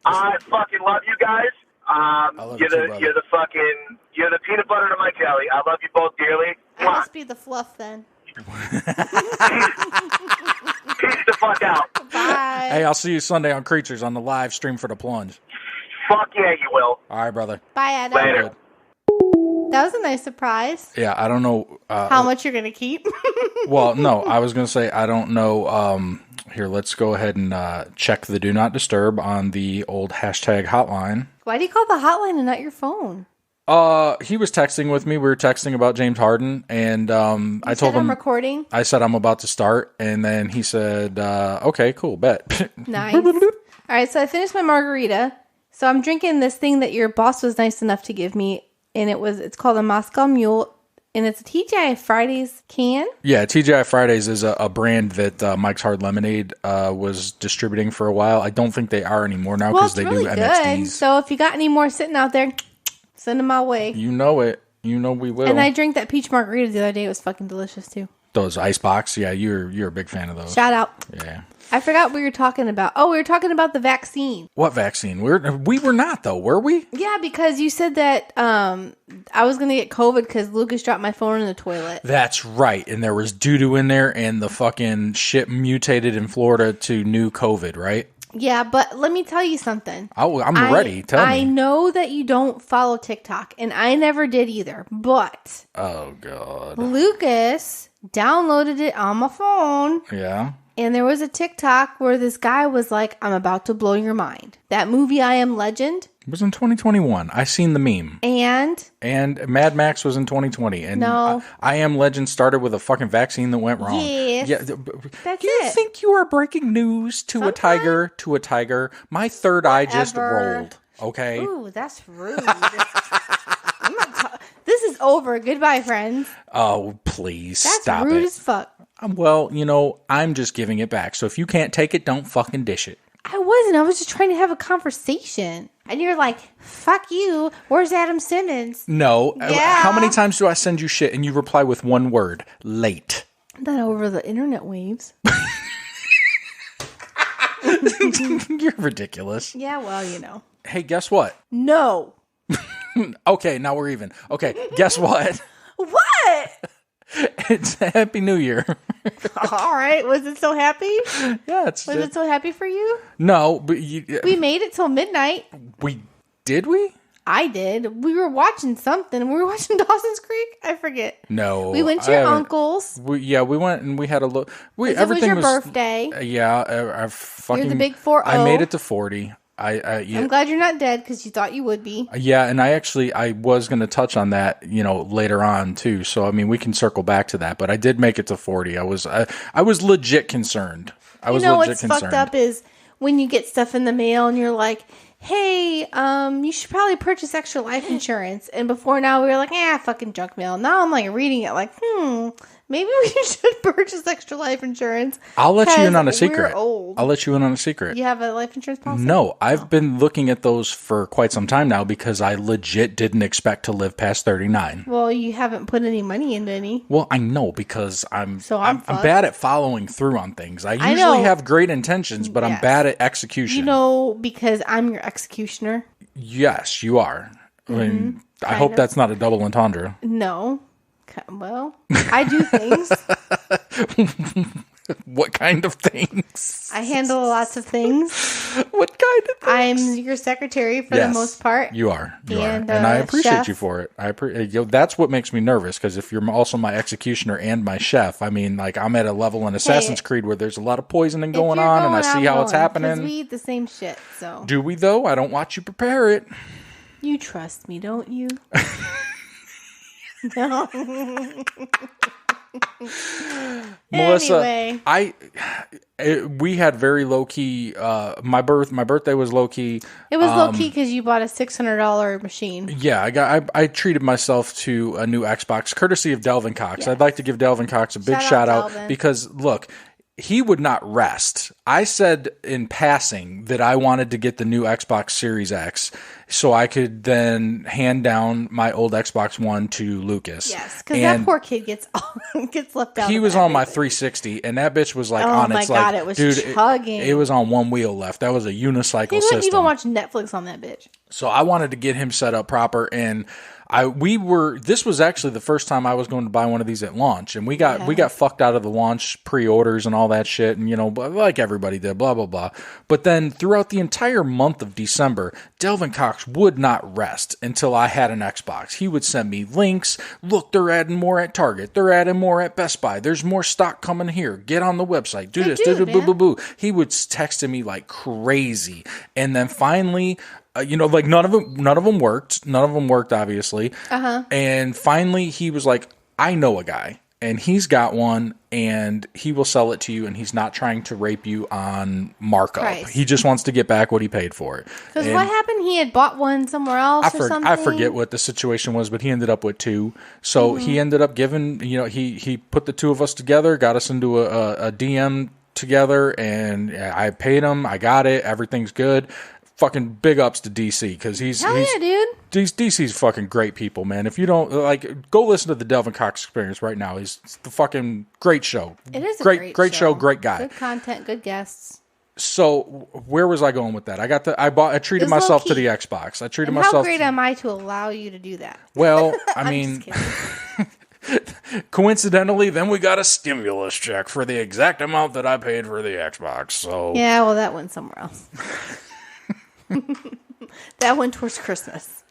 S8: I fucking love you guys. You're the peanut butter to my jelly. I love you both dearly.
S4: I must be the fluff then.
S8: Peace the fuck out.
S4: Bye.
S3: Hey, I'll see you Sunday on Creatures on the live stream for the plunge.
S8: Fuck yeah, you will.
S3: All right, brother.
S4: Bye, Adam.
S8: Later.
S4: That was a nice surprise.
S3: Yeah, I don't know.
S4: How much you're going to keep?
S3: Well, no, I was going to say, I don't know. Here, let's go ahead and check the Do Not Disturb on the old hashtag hotline.
S4: Why do you call the hotline and not your phone?
S3: He was texting with me. We were texting about James Harden, and I told him
S4: I'm recording.
S3: I said I'm about to start, and then he said, "Okay, cool, bet."
S4: Nice. All right, so I finished my margarita. So I'm drinking this thing that your boss was nice enough to give me, and it's called a Moscow Mule, and it's a TGI Fridays can.
S3: Yeah, TGI Fridays is a brand that Mike's Hard Lemonade was distributing for a while. I don't think they are anymore now because they
S4: really
S3: do
S4: good.
S3: MXDs.
S4: So if you got any more sitting out there, send them my way.
S3: You know it. You know we will.
S4: And I drank that peach margarita the other day. It was fucking delicious too.
S3: Those Icebox, yeah, you're a big fan of those.
S4: Shout out.
S3: Yeah.
S4: I forgot what we were talking about. Oh, we were talking about the vaccine.
S3: What vaccine? We were not though, were we?
S4: Yeah, because you said that I was gonna get COVID because Lucas dropped my phone in the toilet.
S3: That's right, and there was doo-doo in there, and the fucking shit mutated in Florida to new COVID, right?
S4: Yeah, but let me tell you something.
S3: I'm ready. Tell me.
S4: I know that you don't follow TikTok, and I never did either, but
S3: Oh, God.
S4: Lucas downloaded it on my phone.
S3: Yeah?
S4: And there was a TikTok where this guy was like, I'm about to blow your mind. That movie, I Am Legend.
S3: It was in 2021. I seen the meme.
S4: And
S3: Mad Max was in 2020. And
S4: no.
S3: I Am Legend started with a fucking vaccine that went wrong.
S4: Yes.
S3: Yeah,
S4: That's
S3: you
S4: it.
S3: think you are breaking news to a tiger? My third eye just rolled. Okay?
S4: Ooh, that's rude. This is over. Goodbye, friends.
S3: Oh, please
S4: That's
S3: stop
S4: rude
S3: it.
S4: as fuck.
S3: Well, I'm just giving it back. So if you can't take it, don't fucking dish it.
S4: I wasn't. I was just trying to have a conversation. And you're like, fuck you. Where's Adam Simmons?
S3: No.
S4: Yeah.
S3: How many times do I send you shit and you reply with one word? Late.
S4: Not over the internet waves.
S3: You're ridiculous.
S4: Yeah, well,
S3: Hey, guess what?
S4: No.
S3: Okay, now we're even. Okay, guess what?
S4: What?
S3: It's Happy New Year.
S4: All right. Was it so happy?
S3: Yeah,
S4: Was it so happy for you?
S3: No, but
S4: We made it till midnight.
S3: Did we?
S4: I did. We were watching something. We were watching Dawson's Creek. I forget.
S3: No.
S4: We went to your uncle's.
S3: We went and we had a look.
S4: Everything was your birthday.
S3: Yeah,
S4: You're the big 4-0.
S3: I made it to 40.
S4: I'm glad you're not dead because you thought you would be.
S3: Yeah, and I was going to touch on that, later on too. So I mean, we can circle back to that. But I did make it to 40. I was legit concerned.
S4: What's fucked up is when you get stuff in the mail and you're like, hey, you should probably purchase extra life insurance. And before now we were like, fucking junk mail. Now I'm like reading it like, maybe we should purchase extra life insurance.
S3: I'll let you in on a secret.
S4: We're old.
S3: I'll let you in on a secret.
S4: You have a life insurance policy?
S3: No, I've been looking at those for quite some time now because I legit didn't expect to live past 39.
S4: Well, you haven't put any money into any.
S3: Well, I know because I'm
S4: fucked.
S3: bad at following through on things. I usually have great intentions, but I'm bad at execution.
S4: Because I'm your executioner.
S3: Yes, you are. I mean, I hope that's not a double entendre.
S4: No. Well, I do things.
S3: What kind of things?
S4: I handle lots of things.
S3: What kind of things?
S4: I'm your secretary for the most part.
S3: You are. And I appreciate
S4: chef.
S3: you for it. That's what makes me nervous, because if you're also my executioner and my chef, I mean, like, I'm at a level in Assassin's Creed where there's a lot of poisoning going on, and I see how it's happening.
S4: Because we eat the same shit, so.
S3: Do we, though? I don't watch you prepare it.
S4: You trust me, don't you? No.
S3: Melissa,
S4: anyway.
S3: We had very low key. My birthday was low key.
S4: It was low key because you bought a $600 machine.
S3: Yeah, I treated myself to a new Xbox, courtesy of Delvin Cox. Yes. I'd like to give Delvin Cox a big shout out because look, he would not rest. I said in passing that I wanted to get the new Xbox Series X so I could then hand down my old Xbox One to Lucas.
S4: Yes, because that poor kid gets left out.
S3: He was on my 360, and that bitch was like on its
S4: God, it was chugging.
S3: It was on one wheel left. That was a unicycle system.
S4: He wouldn't even watch Netflix on that bitch.
S3: So I wanted to get him set up proper, and this was actually the first time I was going to buy one of these at launch, and we got fucked out of the launch pre-orders and all that shit, and like everybody did, blah blah blah. But then throughout the entire month of December, Delvin Cox would not rest until I had an Xbox. He would send me links. Look, they're adding more at Target. They're adding more at Best Buy. There's more stock coming here. Get on the website. Do this. Do boo boo boo. He would text me like crazy, and then finally. Like none of them worked. None of them worked, obviously. And finally, he was like, "I know a guy, and he's got one, and he will sell it to you, and he's not trying to rape you on markup. Price. He just wants to get back what he paid for it."
S4: Because what happened? He had bought one somewhere else or something?
S3: I forget what the situation was, but he ended up with two. So he ended up giving, he put the two of us together, got us into a DM together, and I paid him. I got it. Everything's good. Fucking big ups to DC, because he's
S4: dude.
S3: DC's fucking great people, man. If you don't go listen to the Delvin Cox Experience right now. It's the fucking great show.
S4: It is
S3: a great show, great guy.
S4: Good content, good guests.
S3: So where was I going with that? I treated myself to the Xbox. I treated myself.
S4: How great am I to allow you to do that?
S3: Well, I mean, coincidentally, then we got a stimulus check for the exact amount that I paid for the Xbox. So
S4: yeah, well, that went somewhere else. That went towards Christmas.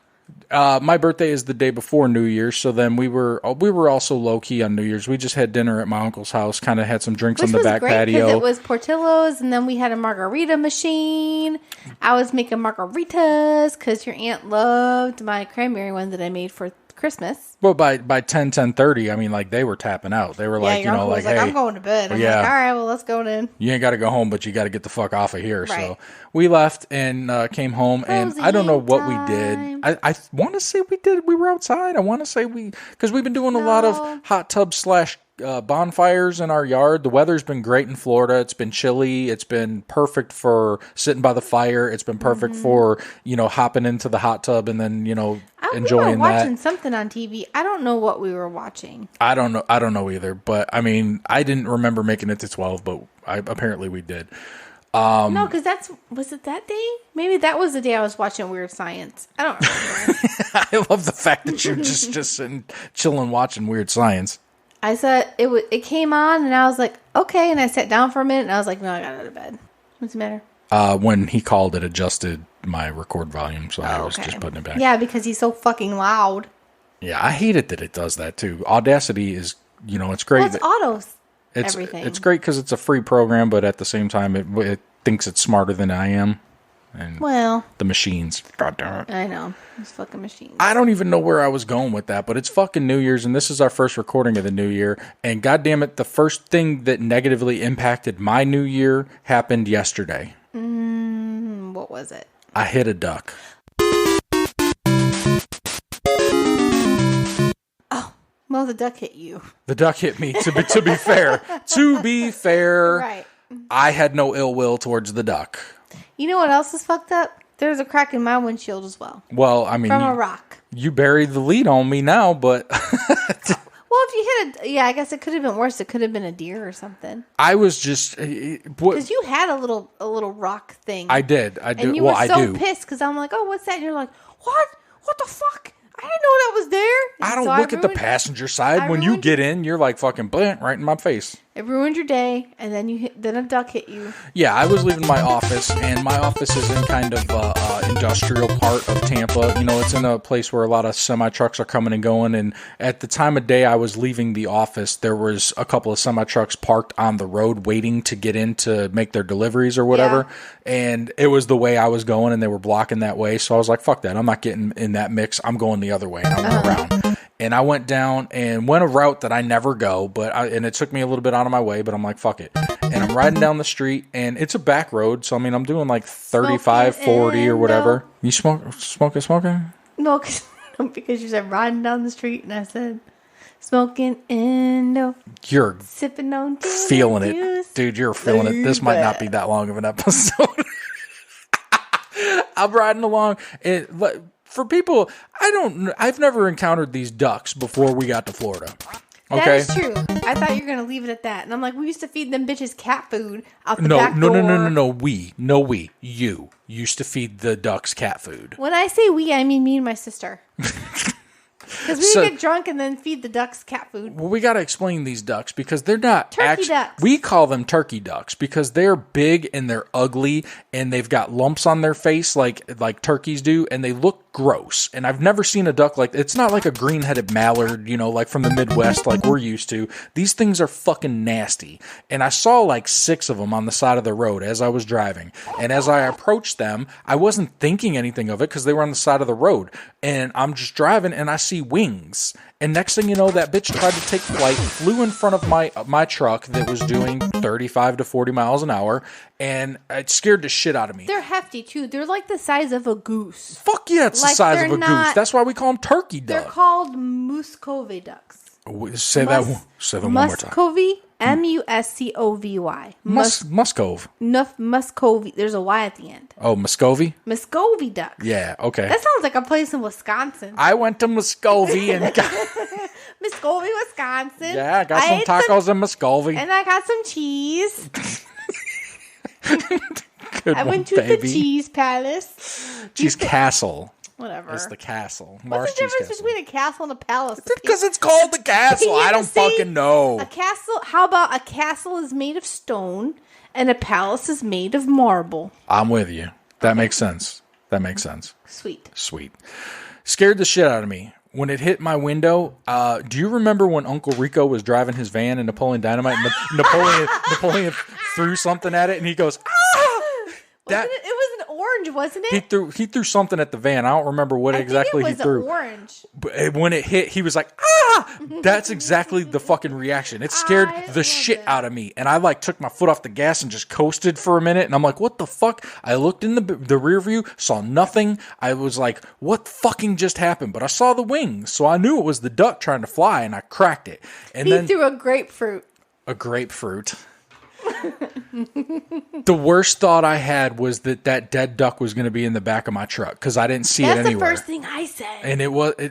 S3: My birthday is the day before New Year's, so then we were also low key on New Year's. We just had dinner at my uncle's house, kind of had some drinks on the back patio.
S4: It was Portillo's, and then we had a margarita machine. I was making margaritas because your aunt loved my cranberry one that I made for Christmas.
S3: Well, by 10:30, I mean, like, they were tapping out. They were like,
S4: your uncle was like, hey, I'm going to bed. I'm like, all right, well, let's go then.
S3: You ain't got to go home, but you got to get the fuck off of here. Right. So we left and came home, and I don't know what we did. I want to say we were outside. I want to say because we've been doing a lot of hot tub / bonfires in our yard. The weather's been great in Florida. It's been chilly. It's been perfect for sitting by the fire. It's been perfect for, hopping into the hot tub and then, enjoying
S4: we were watching something on TV. I don't know what we were watching.
S3: I don't know either. But I mean, I didn't remember making it to 12, but apparently we did.
S4: No, because was it that day? Maybe that was the day I was watching Weird Science. I don't remember.
S3: I love the fact that you're just sitting, chilling, watching Weird Science.
S4: I said it came on, and I was like, okay. And I sat down for a minute, and I was like, no, I got out of bed. What's the matter?
S3: When he called, it adjusted my record volume, so I was just putting it back.
S4: Yeah, because he's so fucking loud.
S3: Yeah, I hate it that it does that, too. Audacity is, it's great.
S4: Well, it's autos. Everything.
S3: It's great because it's a free program, but at the same time, it thinks it's smarter than I am. And the machines. God damn it.
S4: I know. It's fucking machines.
S3: I don't even know where I was going with that, but it's fucking New Year's, and this is our first recording of the new year. And God damn it, the first thing that negatively impacted my new year happened yesterday.
S4: What was it?
S3: I hit a duck.
S4: Oh, well, the duck hit you.
S3: The duck hit me. To be fair,
S4: right.
S3: I had no ill will towards the duck.
S4: You know what else is fucked up? There's a crack in my windshield as well.
S3: Well, I mean,
S4: from a rock.
S3: You buried the lead on me now, but
S4: well, if you hit I guess it could have been worse. It could have been a deer or something.
S3: I was just
S4: because you had a little rock thing.
S3: I did.
S4: And you were so pissed because I'm like, oh, what's that? And you're like, what? What the fuck? I didn't know that was there.
S3: And I don't look at the passenger side. When you get in, you're like fucking blant right in my face.
S4: It It ruined your day, and then a duck hit you.
S3: Yeah, I was leaving my office, and my office is in kind of industrial part of Tampa. You know, it's in a place where a lot of semi-trucks are coming and going, and at the time of day I was leaving the office, there was a couple of semi-trucks parked on the road waiting to get in to make their deliveries or whatever, and it was the way I was going, and they were blocking that way, so I was like, fuck that, I'm not getting in that mix, I'm going the other way, and I went around. And I went down and went a route that I never go, and it took me a little bit out of my way, but I'm like, fuck it. And I'm riding down the street, and it's a back road, so I mean, I'm doing like 35, 40 or whatever. You smoking?
S4: No, because you said riding down the street, and I said smoking Indo.
S3: You're
S4: sipping on
S3: feeling it. Dude, you're feeling it. This might not be that long of an episode. I'm riding along, and for people, I've never encountered these ducks before we got to Florida. Okay?
S4: That is true. I thought you were going to leave it at that. And I'm like, we used to feed them bitches cat food out the back door.
S3: No, we. You used to feed the ducks cat food.
S4: When I say we, I mean me and my sister. Because we would get drunk and then feed the ducks cat food.
S3: Well, we got to explain these ducks because they're not
S4: turkey ducks.
S3: We call them turkey ducks because they're big and they're ugly and they've got lumps on their face like turkeys do, and they look gross. And I've never seen a duck it's not like a green-headed mallard, you know, like from the Midwest like we're used to. These things are fucking nasty. And I saw like 6 of them on the side of the road as I was driving. And as I approached them, I wasn't thinking anything of it because they were on the side of the road. And I'm just driving and I see wings. And next thing you know, that bitch tried to take flight, flew in front of my truck that was doing 35 to 40 miles an hour, and it scared the shit out of me.
S4: They're hefty, too. They're like the size of a goose.
S3: Fuck yeah, it's the size of a goose. That's why we call them turkey ducks.
S4: They're called Muscovy ducks.
S3: Say that one more time.
S4: Muscovy, Muscovy.
S3: Muscove.
S4: Muscovy. There's a Y at the end.
S3: Oh, Muscovy?
S4: Muscovy ducks.
S3: Yeah, okay.
S4: That sounds like a place in Wisconsin.
S3: I went to Muscovy and
S4: Muscovy, Wisconsin.
S3: Yeah, I got some tacos in Muscovy.
S4: And I got some cheese.
S3: I
S4: went to the cheese palace.
S3: Cheese castle.
S4: Whatever.
S3: It's the castle.
S4: What's the difference between a castle and a palace?
S3: Because it's called the castle. I don't fucking know.
S4: A castle. How about a castle is made of stone and a palace is made of marble?
S3: I'm with you. That makes sense.
S4: Sweet.
S3: Scared the shit out of me. When it hit my window, do you remember when Uncle Rico was driving his van in Napoleon Dynamite and Napoleon threw something at it and he goes, ah!
S4: It was an orange, wasn't it?
S3: He threw something at the van. I don't remember what exactly he threw.
S4: It was orange.
S3: But when it hit, he was like, ah! That's exactly the fucking reaction. It scared the shit out of me. And I took my foot off the gas and just coasted for a minute. And I'm like, what the fuck? I looked in the rear view, saw nothing. I was like, what fucking just happened? But I saw the wings. So I knew it was the duck trying to fly and I cracked it. And
S4: he threw a grapefruit.
S3: A grapefruit. The worst thought I had was that dead duck was going to be in the back of my truck because I didn't see it anywhere.
S4: That's the first thing I said.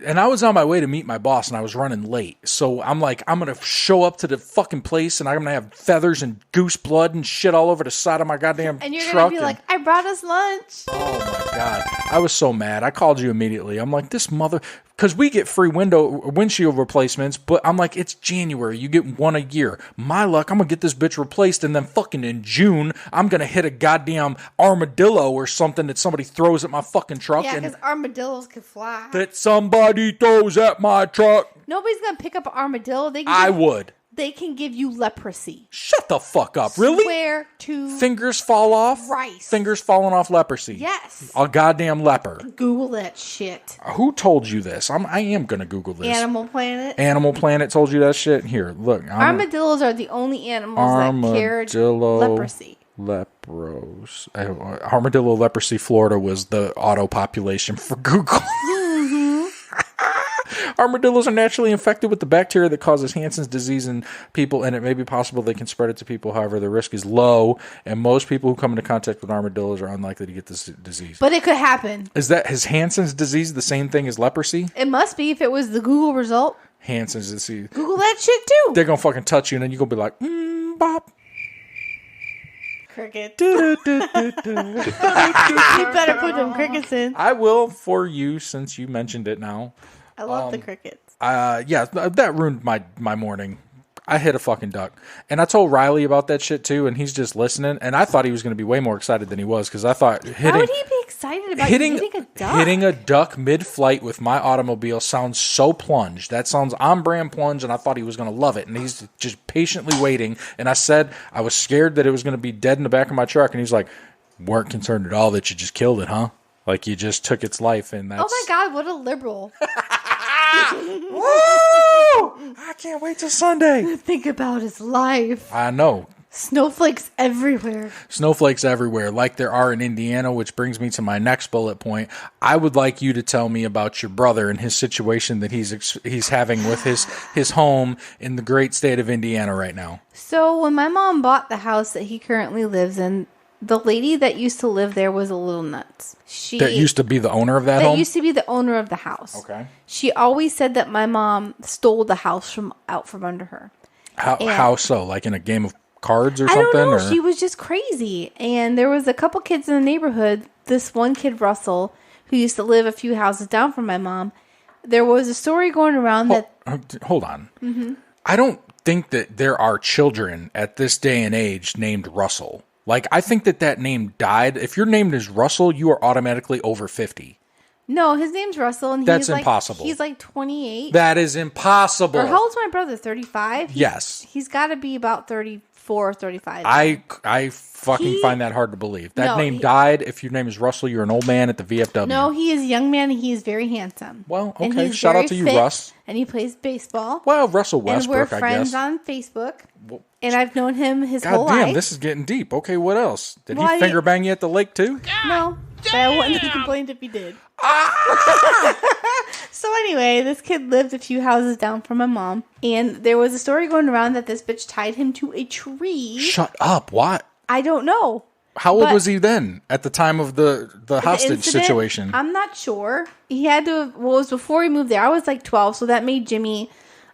S3: And I was on my way to meet my boss and I was running late. So I'm like, I'm going to show up to the fucking place and I'm going to have feathers and goose blood and shit all over the side of my goddamn truck.
S4: And you're going to be like, I brought us lunch.
S3: Oh my God. I was so mad. I called you immediately. I'm like, this mother... Because we get free windshield replacements, but I'm like, it's January. You get one a year. My luck, I'm going to get this bitch replaced, and then fucking in June, I'm going to hit a goddamn armadillo or something that somebody throws at my fucking truck.
S4: Yeah, because armadillos can fly.
S3: That somebody throws at my truck.
S4: Nobody's going to pick up an armadillo.
S3: I would.
S4: They can give you leprosy.
S3: Shut the fuck up. Really?
S4: Swear to
S3: Fingers fall off?
S4: Rice.
S3: Fingers falling off leprosy.
S4: Yes.
S3: A goddamn leper.
S4: Google that shit.
S3: Who told you this? I am going to Google this.
S4: Animal Planet.
S3: Animal Planet told you that shit? Here, look.
S4: Armadillos are the only animals that carried leprosy.
S3: Armadillo leprosy Florida was the auto population for Google. Armadillos are naturally infected with the bacteria that causes Hansen's disease in people, and it may be possible they can spread it to people. However, the risk is low, and most people who come into contact with armadillos are unlikely to get this disease.
S4: But it could happen.
S3: Is Hansen's disease the same thing as leprosy?
S4: It must be if it was the Google result.
S3: Hansen's disease.
S4: Google that shit too.
S3: They're going to fucking touch you, and then you're going to be like, bop.
S4: Cricket. You better put them crickets in.
S3: I will for you since you mentioned it now.
S4: I love the crickets.
S3: Yeah, that ruined my morning. I hit a fucking duck. And I told Riley about that shit too, and he's just listening. And I thought he was going to be way more excited than he was, because I thought
S4: Why would he be excited about hitting a duck?
S3: Hitting a duck mid-flight with my automobile sounds so plunge. That sounds on-brand plunge, and I thought he was going to love it. And he's just patiently waiting. And I said I was scared that it was going to be dead in the back of my truck. And he's like, weren't concerned at all that you just killed it, huh? Like you just took its life. And that's...
S4: Oh my God, what a liberal.
S3: Woo! I can't wait till Sunday.
S4: Think about his life.
S3: I know.
S4: Snowflakes everywhere.
S3: Snowflakes everywhere, like there are in Indiana, which brings me to my next bullet point. I would like you to tell me about your brother and his situation that he's having with his home in the great state of Indiana right now.
S4: So when my mom bought the house that he currently lives in, the lady that used to live there was a little nuts.
S3: That used to be the owner of that home?
S4: That used to be the owner of the house.
S3: Okay.
S4: She always said that my mom stole the house out from under her.
S3: How so? Like in a game of cards or something?
S4: I don't know.
S3: Or?
S4: She was just crazy. And there was a couple kids in the neighborhood. This one kid, Russell, who used to live a few houses down from my mom. There was a story going around that...
S3: Hold on.
S4: Mm-hmm.
S3: I don't think that there are children at this day and age named Russell. Like, I think that name died. If your name is Russell, you are automatically over 50.
S4: No, his name's Russell. And
S3: That's impossible.
S4: He's like 28.
S3: That is impossible.
S4: Or how old's my brother? 35?
S3: Yes. He's
S4: got to be about 34 or 35.
S3: I fucking find that hard to believe. That name died. If your name is Russell, you're an old man at the VFW.
S4: No, he is a young man and he is very handsome.
S3: Well, okay. Shout out to you, Russ.
S4: And he plays baseball.
S3: Well, Russell Westbrook,
S4: and we're friends on Facebook. And I've known him his whole
S3: life. God
S4: damn,
S3: this is getting deep. Okay, what else? Did he finger bang you at the lake too?
S4: No. But I wouldn't have complained if he did. So anyway, this kid lived a few houses down from my mom. And there was a story going around that this bitch tied him to a tree.
S3: Shut up. What?
S4: I don't know.
S3: How old was he then at the time of the hostage
S4: incident,
S3: situation?
S4: I'm not sure. He had to, well, it was before he moved there. I was like 12, so that made Jimmy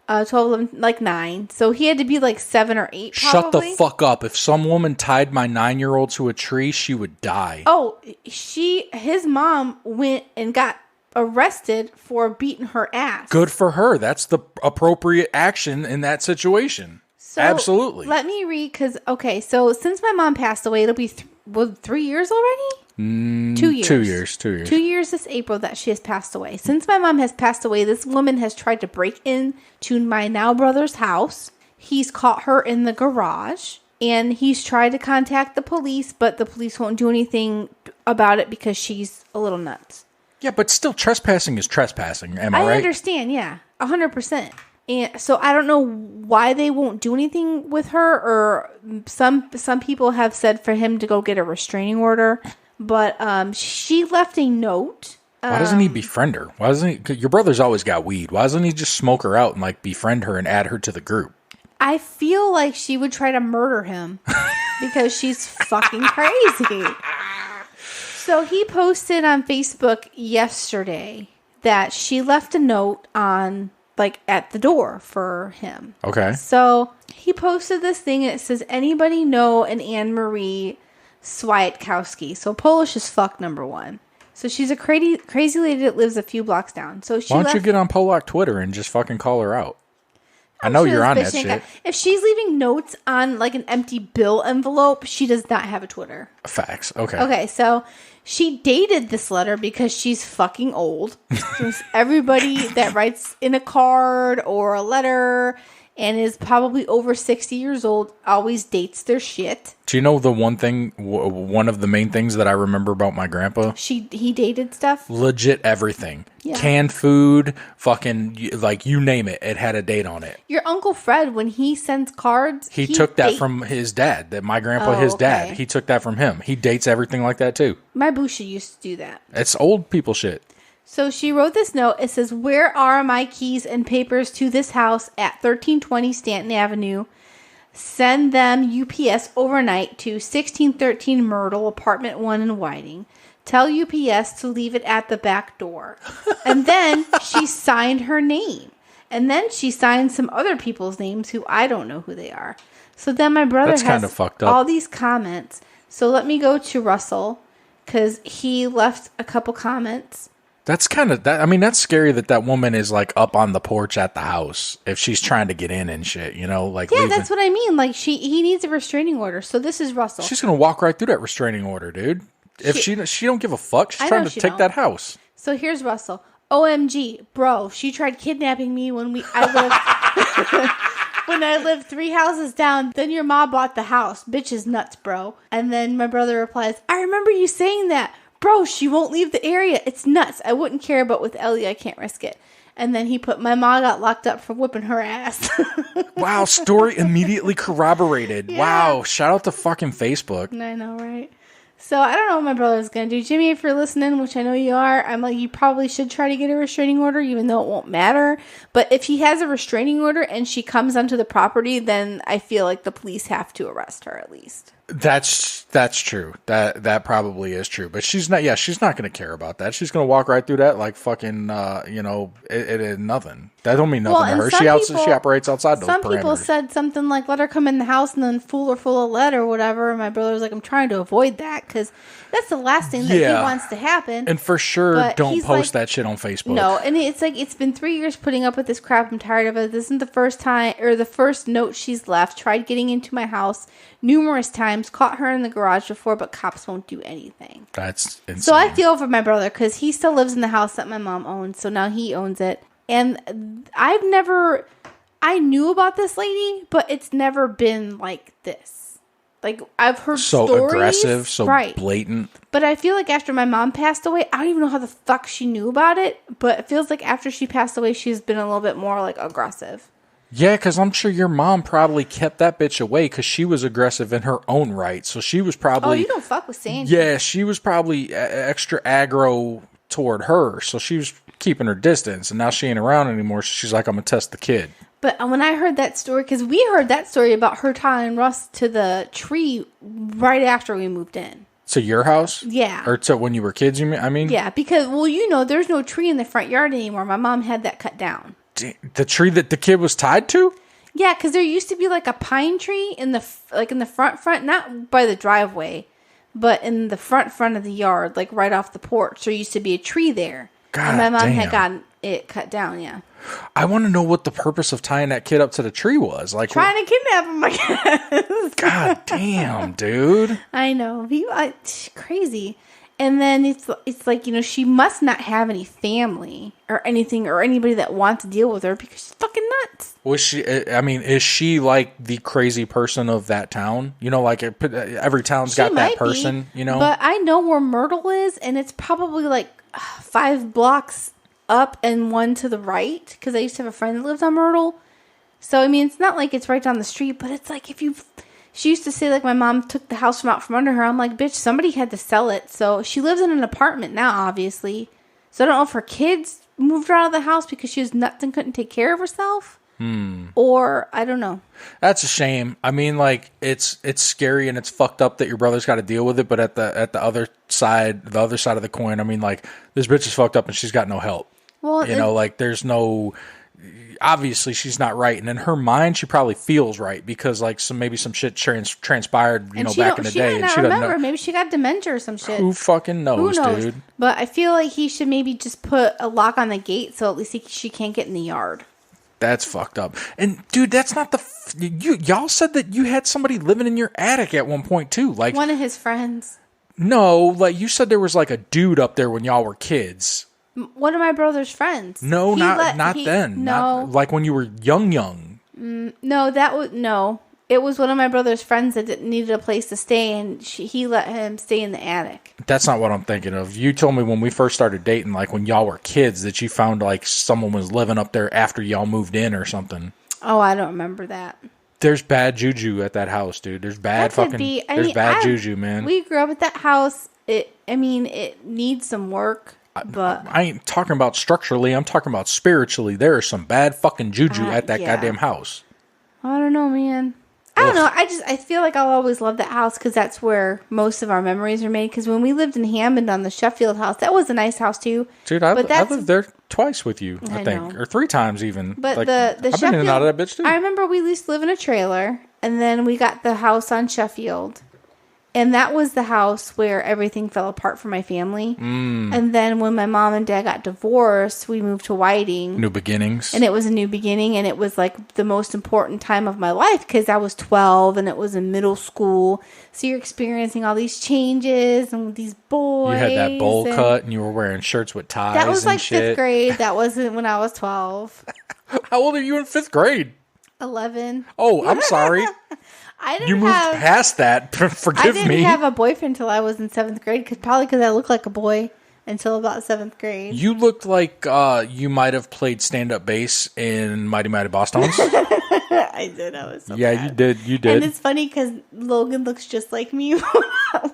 S4: 12, 11, like 9. So he had to be like 7 or 8 probably.
S3: Shut the fuck up. If some woman tied my 9-year-old to a tree, she would die.
S4: Oh, his mom went and got arrested for beating her ass.
S3: Good for her. That's the appropriate action in that situation. So absolutely.
S4: Let me read, because, okay, so since my mom passed away, it'll be 3 years already? 2 years.
S3: 2 years. 2 years.
S4: 2 years this April that she has passed away. Since my mom has passed away, this woman has tried to break into my now brother's house. He's caught her in the garage, and he's tried to contact the police, but the police won't do anything about it because she's a little nuts.
S3: Yeah, but still, trespassing is trespassing. Am I right?
S4: I understand, yeah. 100%. And so I don't know why they won't do anything with her, or some people have said for him to go get a restraining order, but she left a note.
S3: Why doesn't he befriend her? Why doesn't he? Your brother's always got weed. Why doesn't he just smoke her out and like befriend her and add her to the group?
S4: I feel like she would try to murder him because she's fucking crazy. So he posted on Facebook yesterday that she left a note on, like, at the door for him. Okay. So he posted this thing and it says, anybody know an Anne-Marie Swiatkowski? So Polish as fuck, number 1. So she's a crazy lady that lives a few blocks down. So
S3: why don't you get on Polak Twitter and just fucking call her out? I know you're on that shit.
S4: If she's leaving notes on like an empty bill envelope, she does not have a Twitter.
S3: Facts. Okay.
S4: Okay, so she dated this letter because she's fucking old. Everybody that writes in a card or a letter and is probably over 60 years old always dates their shit.
S3: Do you know the one thing, one of the main things that I remember about my grandpa?
S4: He dated stuff?
S3: Legit everything.
S4: Yeah.
S3: Canned food, fucking, like, you name it, it had a date on it.
S4: Your Uncle Fred, when he sends cards,
S3: he took that from his dad. That my grandpa, his dad, he took that from him. He dates everything like that too.
S4: My Busha used to do that.
S3: It's old people shit.
S4: So she wrote this note. It says, where are my keys and papers to this house at 1320 Stanton Avenue? Send them UPS overnight to 1613 Myrtle, apartment 1 in Whiting. Tell UPS to leave it at the back door. And then she signed her name. And then she signed some other people's names who I don't know who they are. So then my brother has
S3: fucked up.
S4: All these comments. So let me go to Russell because he left a couple comments.
S3: That's kind of that. I mean, that's scary that woman is like up on the porch at the house if she's trying to get in and shit. You know, like
S4: yeah, that's what I mean. Like he needs a restraining order. So this is Russell.
S3: She's gonna walk right through that restraining order, dude. If she don't give a fuck, she's trying to take that house.
S4: So here's Russell. OMG, bro, she tried kidnapping me when I lived 3 houses down. Then your mom bought the house. Bitch is nuts, bro. And then my brother replies, I remember you saying that. Bro, she won't leave the area. It's nuts. I wouldn't care, but with Ellie, I can't risk it. And then he put, my mom got locked up for whipping her ass.
S3: Wow, story immediately corroborated. Yeah. Wow, shout out to fucking Facebook.
S4: I know, right? So I don't know what my brother's going to do. Jimmy, if you're listening, which I know you are, I'm like, you probably should try to get a restraining order, even though it won't matter. But if he has a restraining order and she comes onto the property, then I feel like the police have to arrest her at least.
S3: That's true. That probably is true. But she's not going to care about that. She's going to walk right through that like fucking, it is nothing. That don't mean nothing to her. She operates outside those parameters. Some people said something like, let her come in the house and then fool her full of lead or whatever. And my brother was like, I'm trying to avoid that because that's the last thing that he wants to happen. And for sure, don't post that shit on Facebook.
S4: No, and it's like, it's been 3 years putting up with this crap. I'm tired of it. This isn't the first time or the first note she's left. Tried getting into my house numerous times. Caught her in the garage before, but cops won't do anything.
S3: That's insane.
S4: So I feel for my brother because he still lives in the house that my mom owns. So now he owns it. And I knew about this lady, but it's never been like this. Like, I've heard
S3: so
S4: stories.
S3: Aggressive, so blatant.
S4: But I feel like after my mom passed away, I don't even know how the fuck she knew about it. But it feels like after she passed away, she's been a little bit more, like, aggressive.
S3: Yeah, because I'm sure your mom probably kept that bitch away because she was aggressive in her own right. So she was probably...
S4: Oh, you don't fuck with Sandy.
S3: Yeah, she was probably extra aggro toward her. So she was keeping her distance. And now she ain't around anymore. So she's like, I'm going to test the kid.
S4: But when I heard that story, because we heard that story about her tying Russ to the tree right after we moved in.
S3: To your house?
S4: Yeah.
S3: Or to when you were kids, you mean? I mean?
S4: Yeah, because, there's no tree in the front yard anymore. My mom had that cut down.
S3: The tree that the kid was tied to?
S4: Yeah, because there used to be like a pine tree in the front, not by the driveway, but in the front of the yard, like right off the porch. There used to be a tree there.
S3: God
S4: and my mom
S3: damn.
S4: had gotten it cut down, yeah.
S3: I want to know what the purpose of tying that kid up to the tree was. Like
S4: trying to kidnap him, I guess.
S3: God damn, dude.
S4: I know. Crazy. And then it's like, she must not have any family or anything or anybody that wants to deal with her because she's fucking nuts.
S3: Is she like the crazy person of that town? Like every town's got that person,
S4: But I know where Myrtle is, and it's probably like 5 blocks up and 1 to the right because I used to have a friend that lived on Myrtle. So, it's not like it's right down the street, but it's like she used to say, like, my mom took the house out from under her. I'm like, bitch, somebody had to sell it. So she lives in an apartment now, obviously. So I don't know if her kids moved her out of the house because she was nuts and couldn't take care of herself. Or, I don't know.
S3: That's a shame. It's scary and it's fucked up that your brother's got to deal with it. But at the other side of the coin, this bitch is fucked up and she's got no help. Well, there's no... Obviously, she's not right, and in her mind, she probably feels right because, maybe some shit transpired, back in the day, and she doesn't know.
S4: Maybe she got dementia or some shit.
S3: Who fucking knows, dude?
S4: But I feel like he should maybe just put a lock on the gate so at least she can't get in the yard.
S3: That's fucked up. And dude, that's not y'all said that you had somebody living in your attic at one point too, like
S4: one of his friends.
S3: No, you said there was a dude up there when y'all were kids.
S4: One of my brother's friends.
S3: No, not then.
S4: No.
S3: Not, like when you were young.
S4: No. It was one of my brother's friends that needed a place to stay, and he let him stay in the attic.
S3: That's not what I'm thinking of. You told me when we first started dating, when y'all were kids, that you found someone was living up there after y'all moved in or something.
S4: Oh, I don't remember that.
S3: There's bad juju at that house, dude. There's bad juju, man.
S4: We grew up at that house. It needs some work. But
S3: I ain't talking about structurally. I'm talking about spiritually. There is some bad fucking juju at that goddamn house.
S4: I don't know, man. I don't know. I feel like I'll always love that house because that's where most of our memories are made. Because when we lived in Hammond on the Sheffield house, that was a nice house too.
S3: Dude, I lived there twice with you, I think, or 3 times even.
S4: But the
S3: I've been in and out of that bitch too.
S4: I remember we used to live in a trailer, and then we got the house on Sheffield. And that was the house where everything fell apart for my family. And then when my mom and dad got divorced, we moved to Whiting.
S3: New beginnings.
S4: And it was a new beginning. And it was like the most important time of my life because I was 12 and it was in middle school. So you're experiencing all these changes and these boys.
S3: You had that bowl cut and you were wearing shirts with ties.
S4: That was like
S3: shit.
S4: 5th grade. That wasn't when I was 12.
S3: How old are you in 5th grade?
S4: 11.
S3: Oh, I'm sorry. You moved past that. Forgive me.
S4: I didn't have a boyfriend until I was in 7th grade, probably because I looked like a boy until about 7th grade.
S3: You looked like you might have played stand-up bass in Mighty Mighty Boss Tones.
S4: I did. I was so bad.
S3: You did. You did.
S4: And it's funny because Logan looks just like me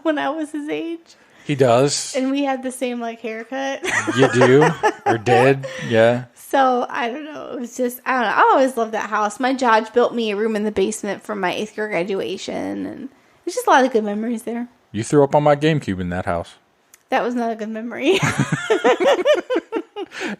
S4: when I was his age.
S3: He does.
S4: And we had the same like haircut.
S3: You do? Or did? Yeah.
S4: So, I don't know. It was just, I don't know. I always loved that house. My judge built me a room in the basement for my 8th grade graduation. And it's just a lot of good memories there.
S3: You threw up on my GameCube in that house.
S4: That was not a good memory.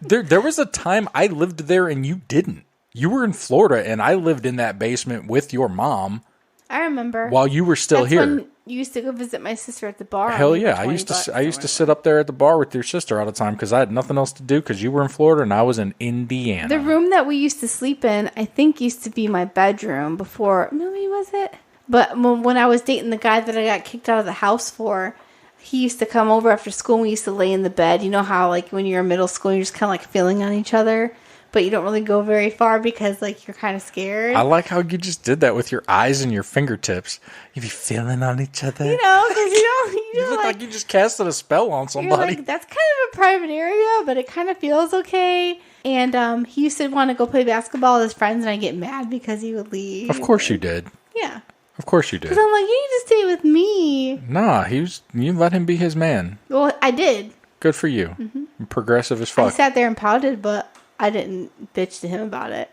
S3: There was a time I lived there and you didn't. You were in Florida and I lived in that basement with your mom.
S4: I remember.
S3: While you were still here.
S4: When you used to go visit my sister at the bar.
S3: Hell yeah. I used to sit up there at the bar with your sister all the time because I had nothing else to do because you were in Florida and I was in Indiana.
S4: The room that we used to sleep in, I think used to be my bedroom before. Maybe was it? But when I was dating the guy that I got kicked out of the house for, he used to come over after school and we used to lay in the bed. You know how like when you're in middle school, you're just kind of like feeling on each other. But you don't really go very far because, like, you're kind of scared.
S3: I like how you just did that with your eyes and your fingertips. You be feeling on each other.
S4: You know, because
S3: you look like you just casted a spell on somebody.
S4: Like, that's kind of a private area, but it kind of feels okay. And he used to want to go play basketball with his friends, and I get mad because he would leave.
S3: Of course you did.
S4: Yeah.
S3: Of course you did.
S4: Because I'm like, you need to stay with me.
S3: Nah, you let him be his man.
S4: Well, I did.
S3: Good for you. Mm-hmm. Progressive as fuck.
S4: I sat there and pouted, but I didn't bitch to him about it.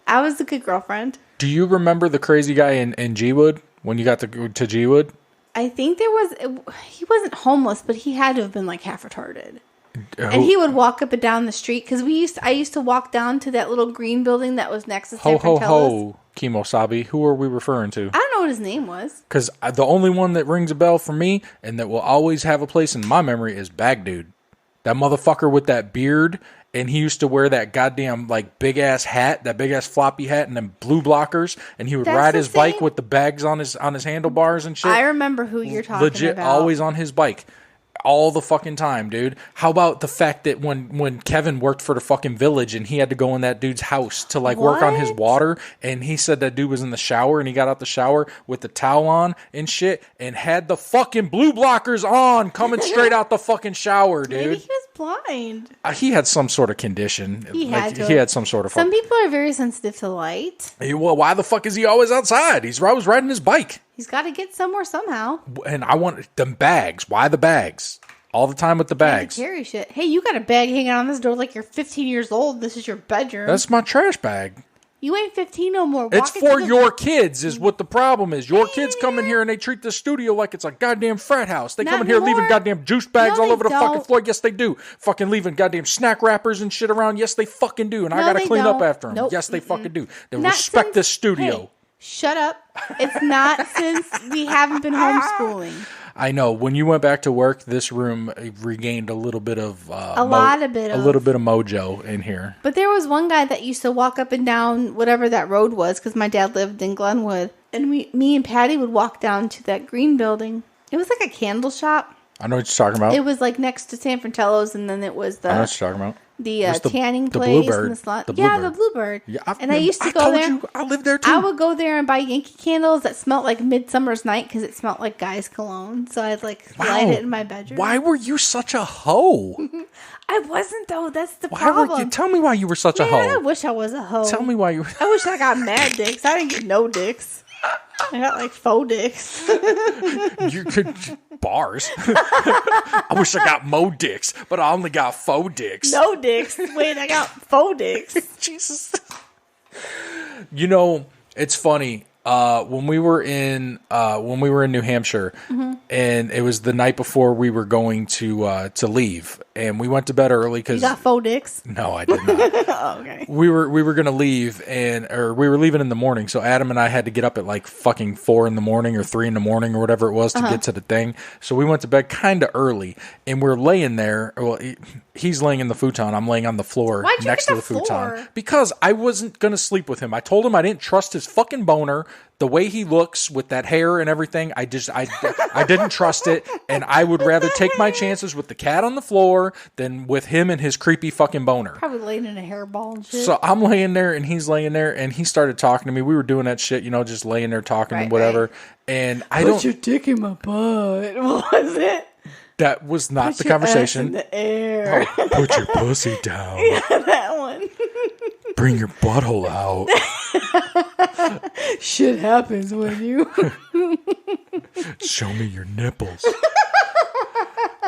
S4: I was a good girlfriend.
S3: Do you remember the crazy guy in G-Wood when you got to G-Wood?
S4: I think he wasn't homeless, but he had to have been like half retarded. And he would walk up and down the street because I used to walk down to that little green building that was next to San Francisco.
S3: Ho, Kimosabi. Who are we referring to?
S4: I don't know what his name was.
S3: Because the only one that rings a bell for me and that will always have a place in my memory is Bag Dude. That motherfucker with that beard. And he used to wear that goddamn, like, big-ass hat, that big-ass floppy hat, and then blue blockers. And he would ride his bike with the bags on his handlebars and shit.
S4: I remember who you're talking about.
S3: Legit, always on his bike. All the fucking time, dude. How about the fact that when Kevin worked for the fucking Village and he had to go in that dude's house to, like, work on his water, and he said that dude was in the shower, and he got out the shower with the towel on and shit, and had the fucking blue blockers on coming straight out the fucking shower, dude.
S4: Maybe he was blind.
S3: He had some sort of condition. He had some sort of...
S4: Some people are very sensitive to light.
S3: Well, why the fuck is he always outside? He's always riding his bike.
S4: He's got to get somewhere somehow.
S3: And I want them bags. Why the bags? All the time with the bags.
S4: Carry shit. Hey, you got a bag hanging on this door like you're 15 years old. This is your bedroom.
S3: That's my trash bag.
S4: You ain't 15 no more.
S3: It's for your kids is what the problem is. Your kids come in here and they treat the studio like it's a goddamn frat house. They come in here leaving goddamn juice bags all over the fucking floor. Yes, they do. Fucking leaving goddamn snack wrappers and shit around. Yes, they fucking do. And I gotta clean up after them.
S4: Nope.
S3: Yes, they fucking do. They respect this studio.
S4: Hey, shut up. It's not since we haven't been homeschooling.
S3: I know. When you went back to work, this room regained a little bit of
S4: a little bit
S3: of mojo in here.
S4: But there was one guy that used to walk up and down whatever that road was because my dad lived in Glenwood, and me and Patty would walk down to that green building. It was like a candle shop.
S3: I know what you're talking about.
S4: It was like next to San Fratello's, and then it was the.
S3: I know what you're talking about.
S4: The tanning
S3: the
S4: place
S3: Bluebird.
S4: and the salon.
S3: The Bluebird.
S4: Yeah, the Bluebird.
S3: Yeah,
S4: I used to go there.
S3: I lived there too.
S4: I would go there and buy Yankee candles that smelled like Midsummer's Night because it smelled like guy's cologne. So I'd like light it in my bedroom.
S3: Why were you such a hoe?
S4: I wasn't though. That's the problem.
S3: Tell me why you were such a hoe.
S4: I wish I was a hoe.
S3: Tell me why you.
S4: I wish I got mad dicks. I didn't get no dicks. I got like faux dicks.
S3: You could bars. I wish I got mo dicks, but I only got faux dicks.
S4: No dicks. Wait, I got faux dicks.
S3: Jesus. You know, it's funny. When we were in New Hampshire, and it was the night before we were going to leave, and we went to bed early because
S4: you got faux dicks.
S3: No, I did not.
S4: Oh, okay.
S3: We were gonna leave, or we were leaving in the morning. So Adam and I had to get up at like fucking 4 in the morning or 3 in the morning or whatever it was to get to the thing. So we went to bed kind of early, and we're laying there. Well, he's laying in the futon. I'm laying on the floor next to the futon because I wasn't gonna sleep with him. I told him I didn't trust his fucking boner. The way he looks with that hair and everything, I didn't trust it, and I would rather take my chances with the cat on the floor than with him and his creepy fucking boner.
S4: Probably laying in a hairball and shit.
S3: So I'm laying there, and he's laying there, and he started talking to me. We were doing that shit, just laying there talking and whatever. Right. And
S4: Put your dick in my butt. What was it?
S3: That was not the conversation.
S4: In the air.
S3: Oh, put your pussy down.
S4: Yeah, that one.
S3: Bring your butthole out.
S4: Shit happens when you
S3: show me your nipples.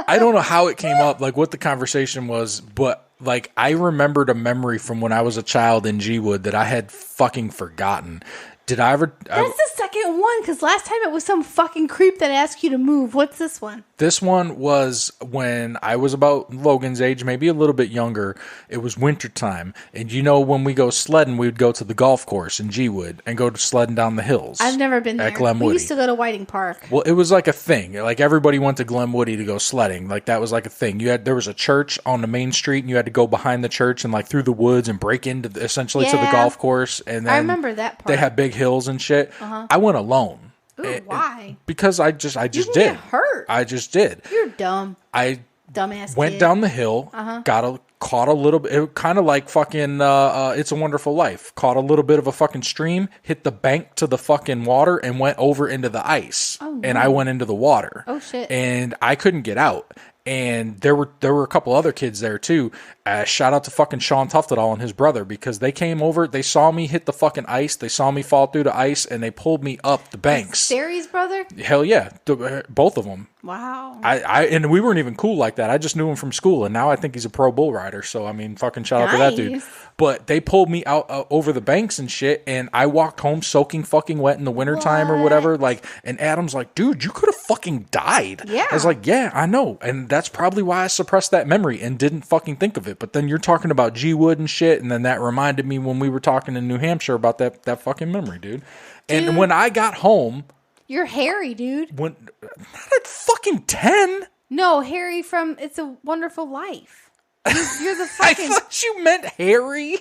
S3: I don't know how it came up, like what the conversation was, but like I remembered a memory from when I was a child in G-Wood that I had fucking forgotten. Did I ever?
S4: That's the second one, because last time it was some fucking creep that asked you to move. What's this one?
S3: This one was when I was about Logan's age, maybe a little bit younger. It was wintertime. And when we go sledding, we would go to the golf course in G-Wood and go sledding down the hills.
S4: I've never been there.
S3: At Glenwoody.
S4: We used to go to Whiting Park.
S3: Well, it was like a thing. Like everybody went to Glenwoody to go sledding. Like that was like a thing. There was a church on the main street, and you had to go behind the church and like through the woods and break into essentially to the golf course. And then
S4: I remember that part.
S3: They had big hills and shit. I went alone.
S4: Ooh, why?
S3: Because I just
S4: you
S3: did.
S4: Get hurt.
S3: I just did.
S4: You're dumb.
S3: Dumbass went down the hill, caught a little bit, it kind of like fucking It's a Wonderful Life. Caught a little bit of a fucking stream, hit the bank to the fucking water, and went over into the ice. Oh, no. And I went into the water.
S4: Oh shit!
S3: And I couldn't get out. And there were a couple other kids there too. Shout out to fucking Sean Tuftedall and his brother, because they came over, they saw me hit the fucking ice, they saw me fall through the ice, and they pulled me up the banks.
S4: Sari's brother?
S3: Hell yeah, both of them.
S4: Wow.
S3: And we weren't even cool like that. I just knew him from school, and now I think he's a pro bull rider. So I mean, fucking shout out to that dude. But they pulled me out over the banks and shit, and I walked home soaking fucking wet in the wintertime or whatever. Like, and Adam's like, dude, you could have fucking died.
S4: Yeah.
S3: I was like, yeah, I know, and that's probably why I suppressed that memory and didn't fucking think of it. But then you're talking about G-Wood and shit, and then that reminded me when we were talking in New Hampshire about that fucking memory, dude. And when I got home,
S4: you're hairy, dude.
S3: Not at fucking 10.
S4: No, Harry from It's a Wonderful Life. You're the fucking.
S3: I thought you meant Harry.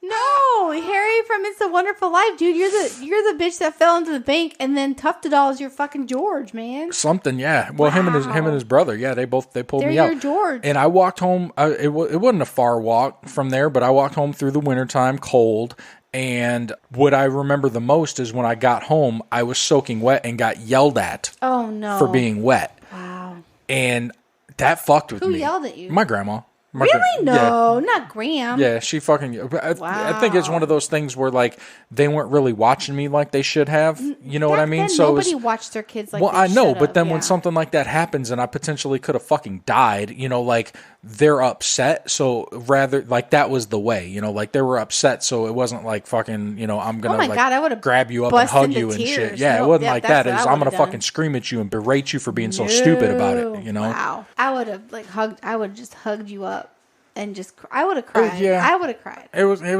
S4: No, Harry from It's a Wonderful Life, dude. You're the bitch that fell into the bank, and then Tuftedall is your fucking George, man.
S3: Something, yeah. Well, him and his brother, yeah. They pulled me out.
S4: They're your George.
S3: And I walked home. It wasn't a far walk from there, but I walked home through the wintertime, cold. And what I remember the most is when I got home, I was soaking wet and got yelled at.
S4: Oh no!
S3: For being wet.
S4: Wow.
S3: And that fucked with me.
S4: Who yelled at you?
S3: My grandma.
S4: Really? No, not Graham.
S3: Yeah, she fucking... I think it's one of those things where, like, they weren't really watching me like they should have. You know what I mean?
S4: So nobody watched their kids like
S3: I know, but then when something like that happens and I potentially could have fucking died, like, they're upset. So rather, like, that was the way, like, they were upset. So it wasn't like fucking, I'm going to, like, grab you up and hug you and shit. Yeah, it wasn't like that. It was, I'm going to fucking scream at you and berate you for being so stupid about it,
S4: Wow. I would have, like, just hugged you up. And I would have cried.
S3: Yeah.
S4: I would have cried.
S3: It was a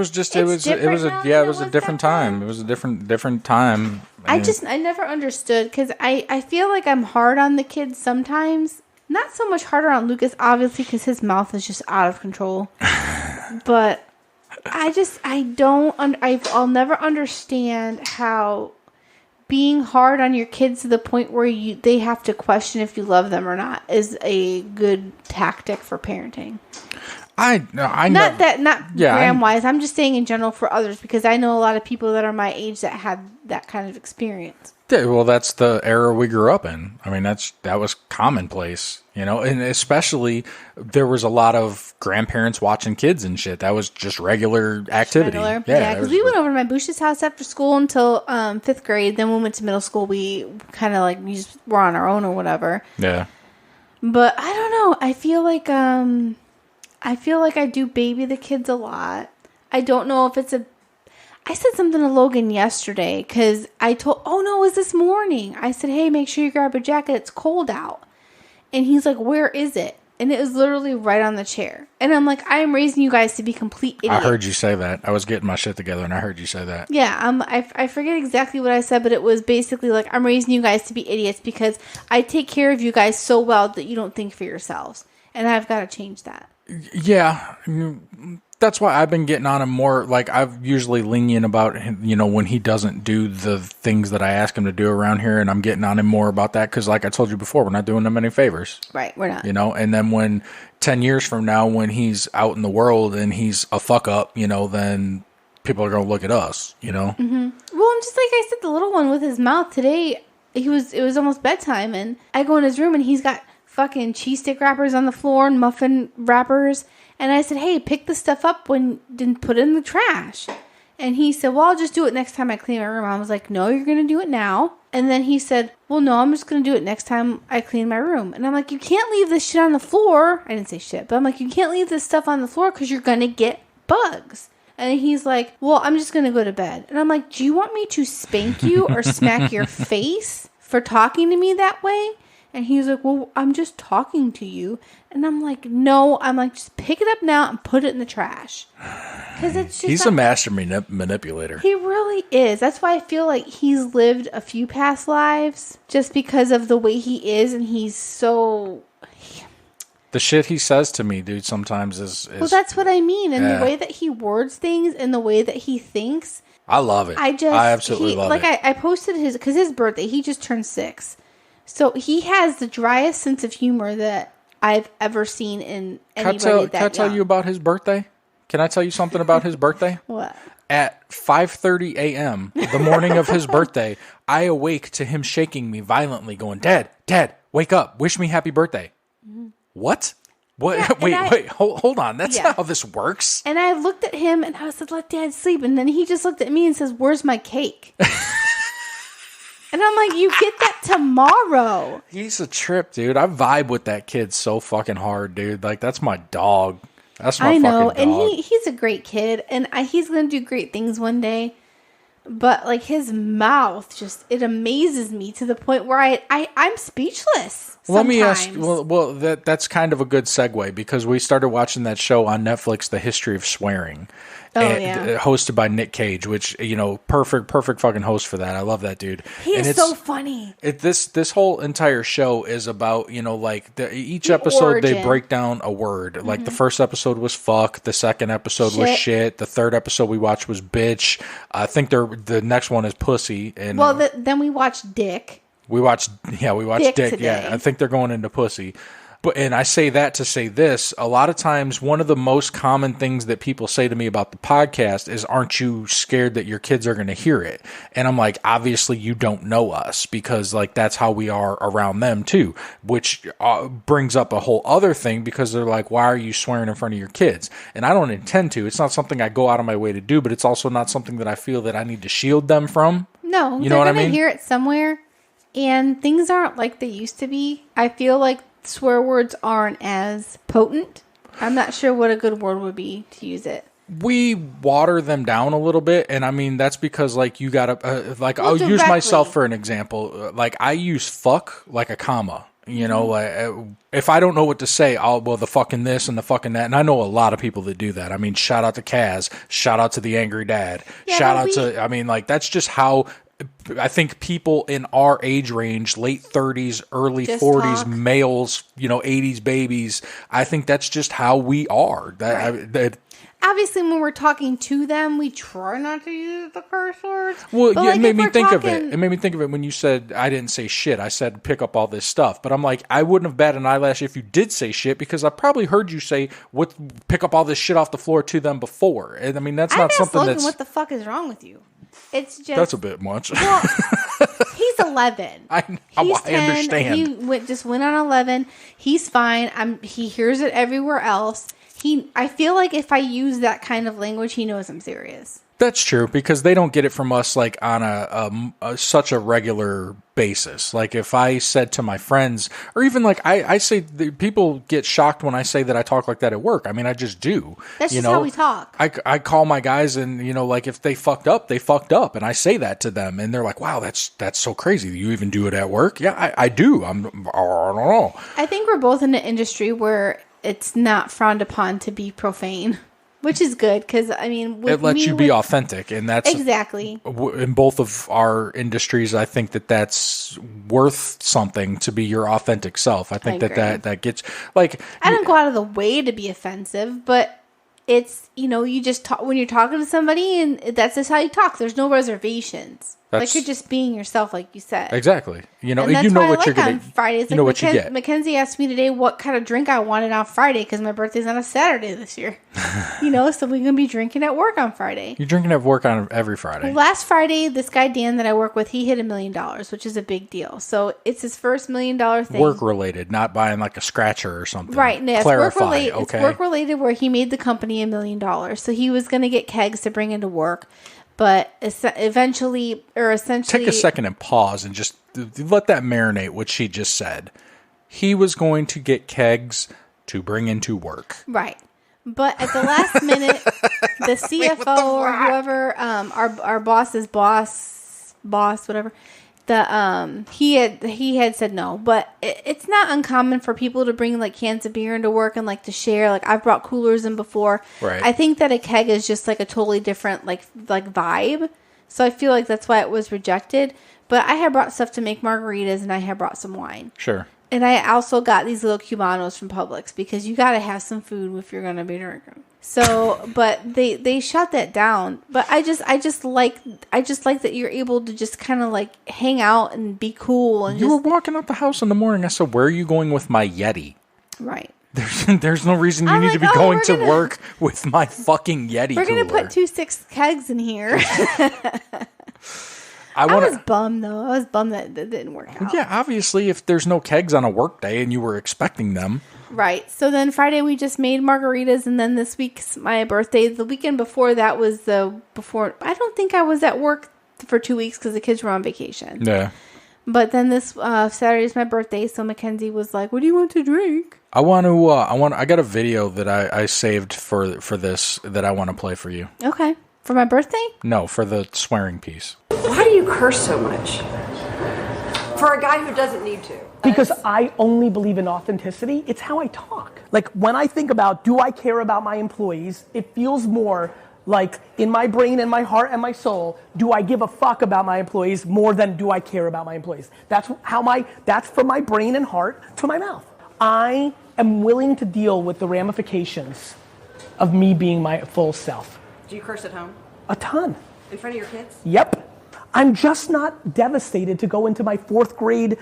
S3: different time. It was a different time.
S4: I never understood, because I feel like I'm hard on the kids sometimes. Not so much harder on Lucas, obviously, because his mouth is just out of control. But I'll never understand how being hard on your kids to the point where they have to question if you love them or not is a good tactic for parenting. Graham wise. I'm just saying in general for others, because I know a lot of people that are my age that had that kind of experience.
S3: Yeah, well, that's the era we grew up in. I mean, that was commonplace, and especially there was a lot of grandparents watching kids and shit. That was just regular activity. Yeah,
S4: because we went over to my Bush's house after school until 5th grade. Then when we went to middle school, we kind of like we just were on our own or whatever.
S3: Yeah.
S4: But I don't know. I feel like I do baby the kids a lot. I don't know if I said something to Logan yesterday, because it was this morning. I said, hey, make sure you grab a jacket. It's cold out. And he's like, where is it? And it was literally right on the chair. And I'm like, I am raising you guys to be complete idiots.
S3: I heard you say that. I was getting my shit together and I heard you say that.
S4: Yeah, I forget exactly what I said, but it was basically like, I'm raising you guys to be idiots because I take care of you guys so well that you don't think for yourselves. And I've got to change that.
S3: Yeah. That's why I've been getting on him more. Like, I've usually lenient about him, you know, when he doesn't do the things that I ask him to do around here, and I'm getting on him more about that because, like I told you before, we're not doing him any favors.
S4: Right, we're not.
S3: You know, and then when 10 years from now, when he's out in the world and he's a fuck up, you know, then people are going to look at us, you know?
S4: Mm-hmm. Well, and just like I said, the little one with his mouth today, it was almost bedtime, and I go in his room and he's got fucking cheese stick wrappers on the floor and muffin wrappers. And I said, hey, pick the stuff up didn't put it in the trash. And he said, well, I'll just do it next time I clean my room. I was like, no, you're going to do it now. And then he said, well, no, I'm just going to do it next time I clean my room. And I'm like, you can't leave this shit on the floor. I didn't say shit, but I'm like, you can't leave this stuff on the floor because you're going to get bugs. And he's like, well, I'm just going to go to bed. And I'm like, do you want me to spank you or smack your face for talking to me that way? And he's like, well, I'm just talking to you. And I'm like, no. I'm like, just pick it up now and put it in the trash. Because it's just...
S3: He's a master manipulator.
S4: He really is. That's why I feel like he's lived a few past lives just because of the way he is. And he's so...
S3: The shit he says to me, dude, sometimes is
S4: well, that's what I mean. And the way that he words things and the way that he thinks...
S3: I love it. I absolutely love it.
S4: I posted his... Because his birthday, he just turned 6. So he has the driest sense of humor that I've ever seen in anybody
S3: Can I tell you about his birthday? Can I tell you something about his birthday?
S4: What?
S3: At 5:30 a.m., the morning of his birthday, I awake to him shaking me violently, going, Dad, wake up. Wish me happy birthday. Mm-hmm. What? What? Yeah, wait, hold on. That's not how this works.
S4: And I looked at him and I said, let Dad sleep. And then he just looked at me and says, where's my cake? And I'm like, you get that tomorrow.
S3: He's a trip, dude. I vibe with that kid so fucking hard, dude. Like, that's my dog. That's my fucking dog.
S4: And he's a great kid. And he's going to do great things one day. But, like, his mouth just, it amazes me to the point where I'm speechless sometimes.
S3: Let me ask, well, that's kind of a good segue because we started watching that show on Netflix, The History of Swearing. Hosted by Nick Cage, which, you know, perfect fucking host for that. I love that dude.
S4: He is so funny.
S3: This whole entire show is about, you know, like each episode they break down a word. Mm-hmm. Like the first episode was fuck, the second episode was shit, the third episode we watched was bitch. I think the next one is pussy. And
S4: then we watched dick.
S3: We watched dick.
S4: Today.
S3: Yeah, I think they're going into pussy. And I say that to say this, a lot of times one of the most common things that people say to me about the podcast is, aren't you scared that your kids are going to hear it? And I'm like, obviously you don't know us because like that's how we are around them too, which brings up a whole other thing because they're like, why are you swearing in front of your kids? And I don't intend to. It's not something I go out of my way to do, but it's also not something that I feel that I need to shield them from.
S4: No,
S3: you know what I mean?
S4: They're going to hear it somewhere and things aren't like they used to be. I feel like swear words aren't as potent. I'm not sure what a good word would be to use it.
S3: We water them down a little bit, and I mean that's because like you gotta I'll use myself for an example. Like I use fuck like a comma. You know, like if I don't know what to say, the fucking this and the fucking that, and I know a lot of people that do that. I mean, shout out to Kaz, shout out to the angry dad, I mean, like that's just how. I think people in our age range, late 30s, early just 40s, talk. Males, you know, 80s babies, I think that's just how we are.
S4: Obviously, when we're talking to them, we try not to use the curse words.
S3: Well, it made me think of it. It made me think of it when you said, I didn't say shit. I said, pick up all this stuff. But I'm like, I wouldn't have batted an eyelash if you did say shit because I probably heard you say, pick up all this shit off the floor to them before. And I mean, that's not something that's...
S4: what the fuck is wrong with you? It's just...
S3: That's a bit much.
S4: Well, he's 11.
S3: I understand.
S4: He just went on 11. He's fine. He hears it everywhere else. I feel like if I use that kind of language, he knows I'm serious.
S3: That's true, because they don't get it from us like on such a regular basis. Like if I said to my friends, or even like I say, people get shocked when I say that I talk like that at work. I mean, I just do.
S4: That's just how we talk.
S3: I call my guys, and like if they fucked up, they fucked up, and I say that to them, and they're like, "Wow, that's so crazy. You even do it at work?" Yeah, I do. I don't know.
S4: I think we're both in an industry where it's not frowned upon to be profane. Which is good, because, I mean...
S3: It lets you be authentic, and that's...
S4: Exactly.
S3: In both of our industries, I think that's worth something to be your authentic self. I think that gets... like,
S4: I don't go out of the way to be offensive, but it's, you just talk... When you're talking to somebody, and that's just how you talk. There's no reservations. Like, you're just being yourself, like you said.
S3: Exactly. And
S4: that's
S3: you know
S4: why
S3: what
S4: I
S3: you're
S4: like
S3: getting.
S4: on Fridays.
S3: You know what you get.
S4: Mackenzie asked me today what kind of drink I wanted on Friday because my birthday's on a Saturday this year. So we're going to be drinking at work on Friday.
S3: You're drinking at work on every Friday.
S4: Well, last Friday, this guy Dan that I work with, he hit $1 million, which is a big deal. So it's his first $1 million thing.
S3: Work related, not buying like a scratcher or something.
S4: Right. No,
S3: Clarify,
S4: it's work related.
S3: okay?
S4: It's work related where he made the company $1 million. So he was going to get kegs to bring into work. But essentially...
S3: Take a second and pause and just let that marinate what she just said. He was going to get kegs to bring into work. Right.
S4: But at the last minute, the CFO or whoever, our boss's boss, whatever, he had said no. But it's not uncommon for people to bring like cans of beer into work and like to share. Like I've brought coolers in before.
S3: Right.
S4: I think that a keg is just like a totally different like vibe. So I feel like that's why it was rejected. But I had brought stuff to make margaritas, and I had brought some wine.
S3: Sure.
S4: And I also got these little Cubanos from Publix because you got to have some food if you're going to be drinking. So, but they shut that down. But I just like that you're able to just kind of like hang out and be cool. And
S3: you were walking out the house in the morning. I said, "Where are you going with my Yeti?"
S4: Right.
S3: There's no reason you need to be going to work with my fucking Yeti.
S4: We're gonna put 2 6 kegs in here. I was bummed though. I was bummed that didn't work out.
S3: Yeah, obviously, if there's no kegs on a work day and you were expecting them.
S4: Right. So then Friday we just made margaritas, and then this week's my birthday. The weekend before that was I don't think I was at work for 2 weeks because the kids were on vacation.
S3: Yeah.
S4: But then this Saturday is my birthday, so Mackenzie was like, "What do you want to drink?"
S3: I got a video that I saved for this that I want to play for you.
S4: Okay. For my birthday?
S3: No, for the swearing piece.
S9: Why do you curse so much? For a guy who doesn't need to.
S10: Because I only believe in authenticity. It's how I talk. Like when I think about, do I care about my employees? It feels more like in my brain and my heart and my soul, do I give a fuck about my employees more than do I care about my employees? That's from my brain and heart to my mouth. I am willing to deal with the ramifications of me being my full self.
S9: Do you curse at home?
S10: A ton.
S9: In front of your kids?
S10: Yep. I'm just not devastated to go into my 4th grade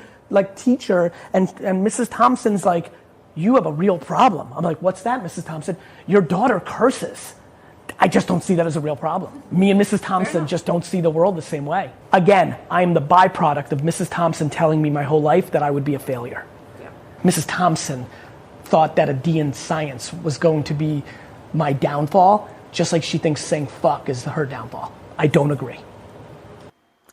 S10: teacher and Mrs. Thompson's like, "You have a real problem." I'm like, "What's that, Mrs. Thompson?" "Your daughter curses." I just don't see that as a real problem. Me and Mrs. Thompson just don't see the world the same way. Again, I'm the byproduct of Mrs. Thompson telling me my whole life that I would be a failure. Yeah. Mrs. Thompson thought that a D in science was going to be my downfall, just like she thinks saying fuck is her downfall. I don't agree.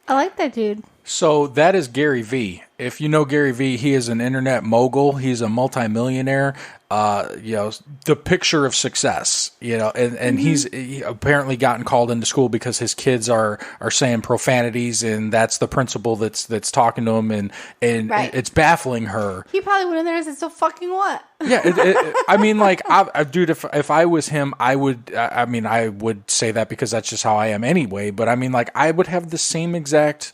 S4: I like that dude.
S3: So that is Gary Vee. If you know Gary Vee, he is an internet mogul. He's a multimillionaire. The picture of success, and he's apparently gotten called into school because his kids are saying profanities, and that's the principal that's talking to him, and right. It's baffling her.
S4: He probably went in there and said, "So fucking what?"
S3: Yeah, I mean, like, dude, if I was him, I would say that because that's just how I am anyway. But I mean, like, I would have the same exact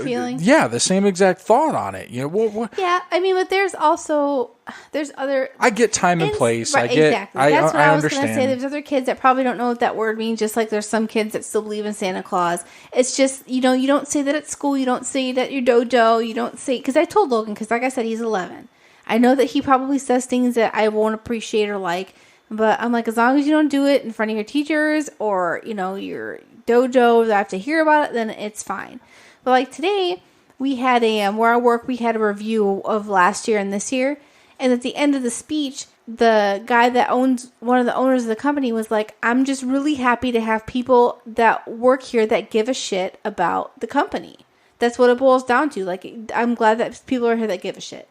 S4: feeling.
S3: Yeah, the same exact thought on it. What?
S4: Yeah, I mean, but there's other.
S3: I get time and place.
S4: Right,
S3: I get.
S4: Exactly. That's what I was
S3: understand.
S4: going to say. There's other kids that probably don't know what that word means. Just like there's some kids that still believe in Santa Claus. It's just you don't say that at school. You don't say it at your dojo. You don't say because I told Logan because like I said he's 11. I know that he probably says things that I won't appreciate or like. But I'm like, as long as you don't do it in front of your teachers or your dojo that have to hear about it, then it's fine. But like today, we had where I work, we had a review of last year and this year, And at the end of the speech, the guy that owns one of the owners of the company was like, I'm just really happy to have people that work here that give a shit about the company. That's what it boils down to. Like, I'm glad that people are here that give a shit.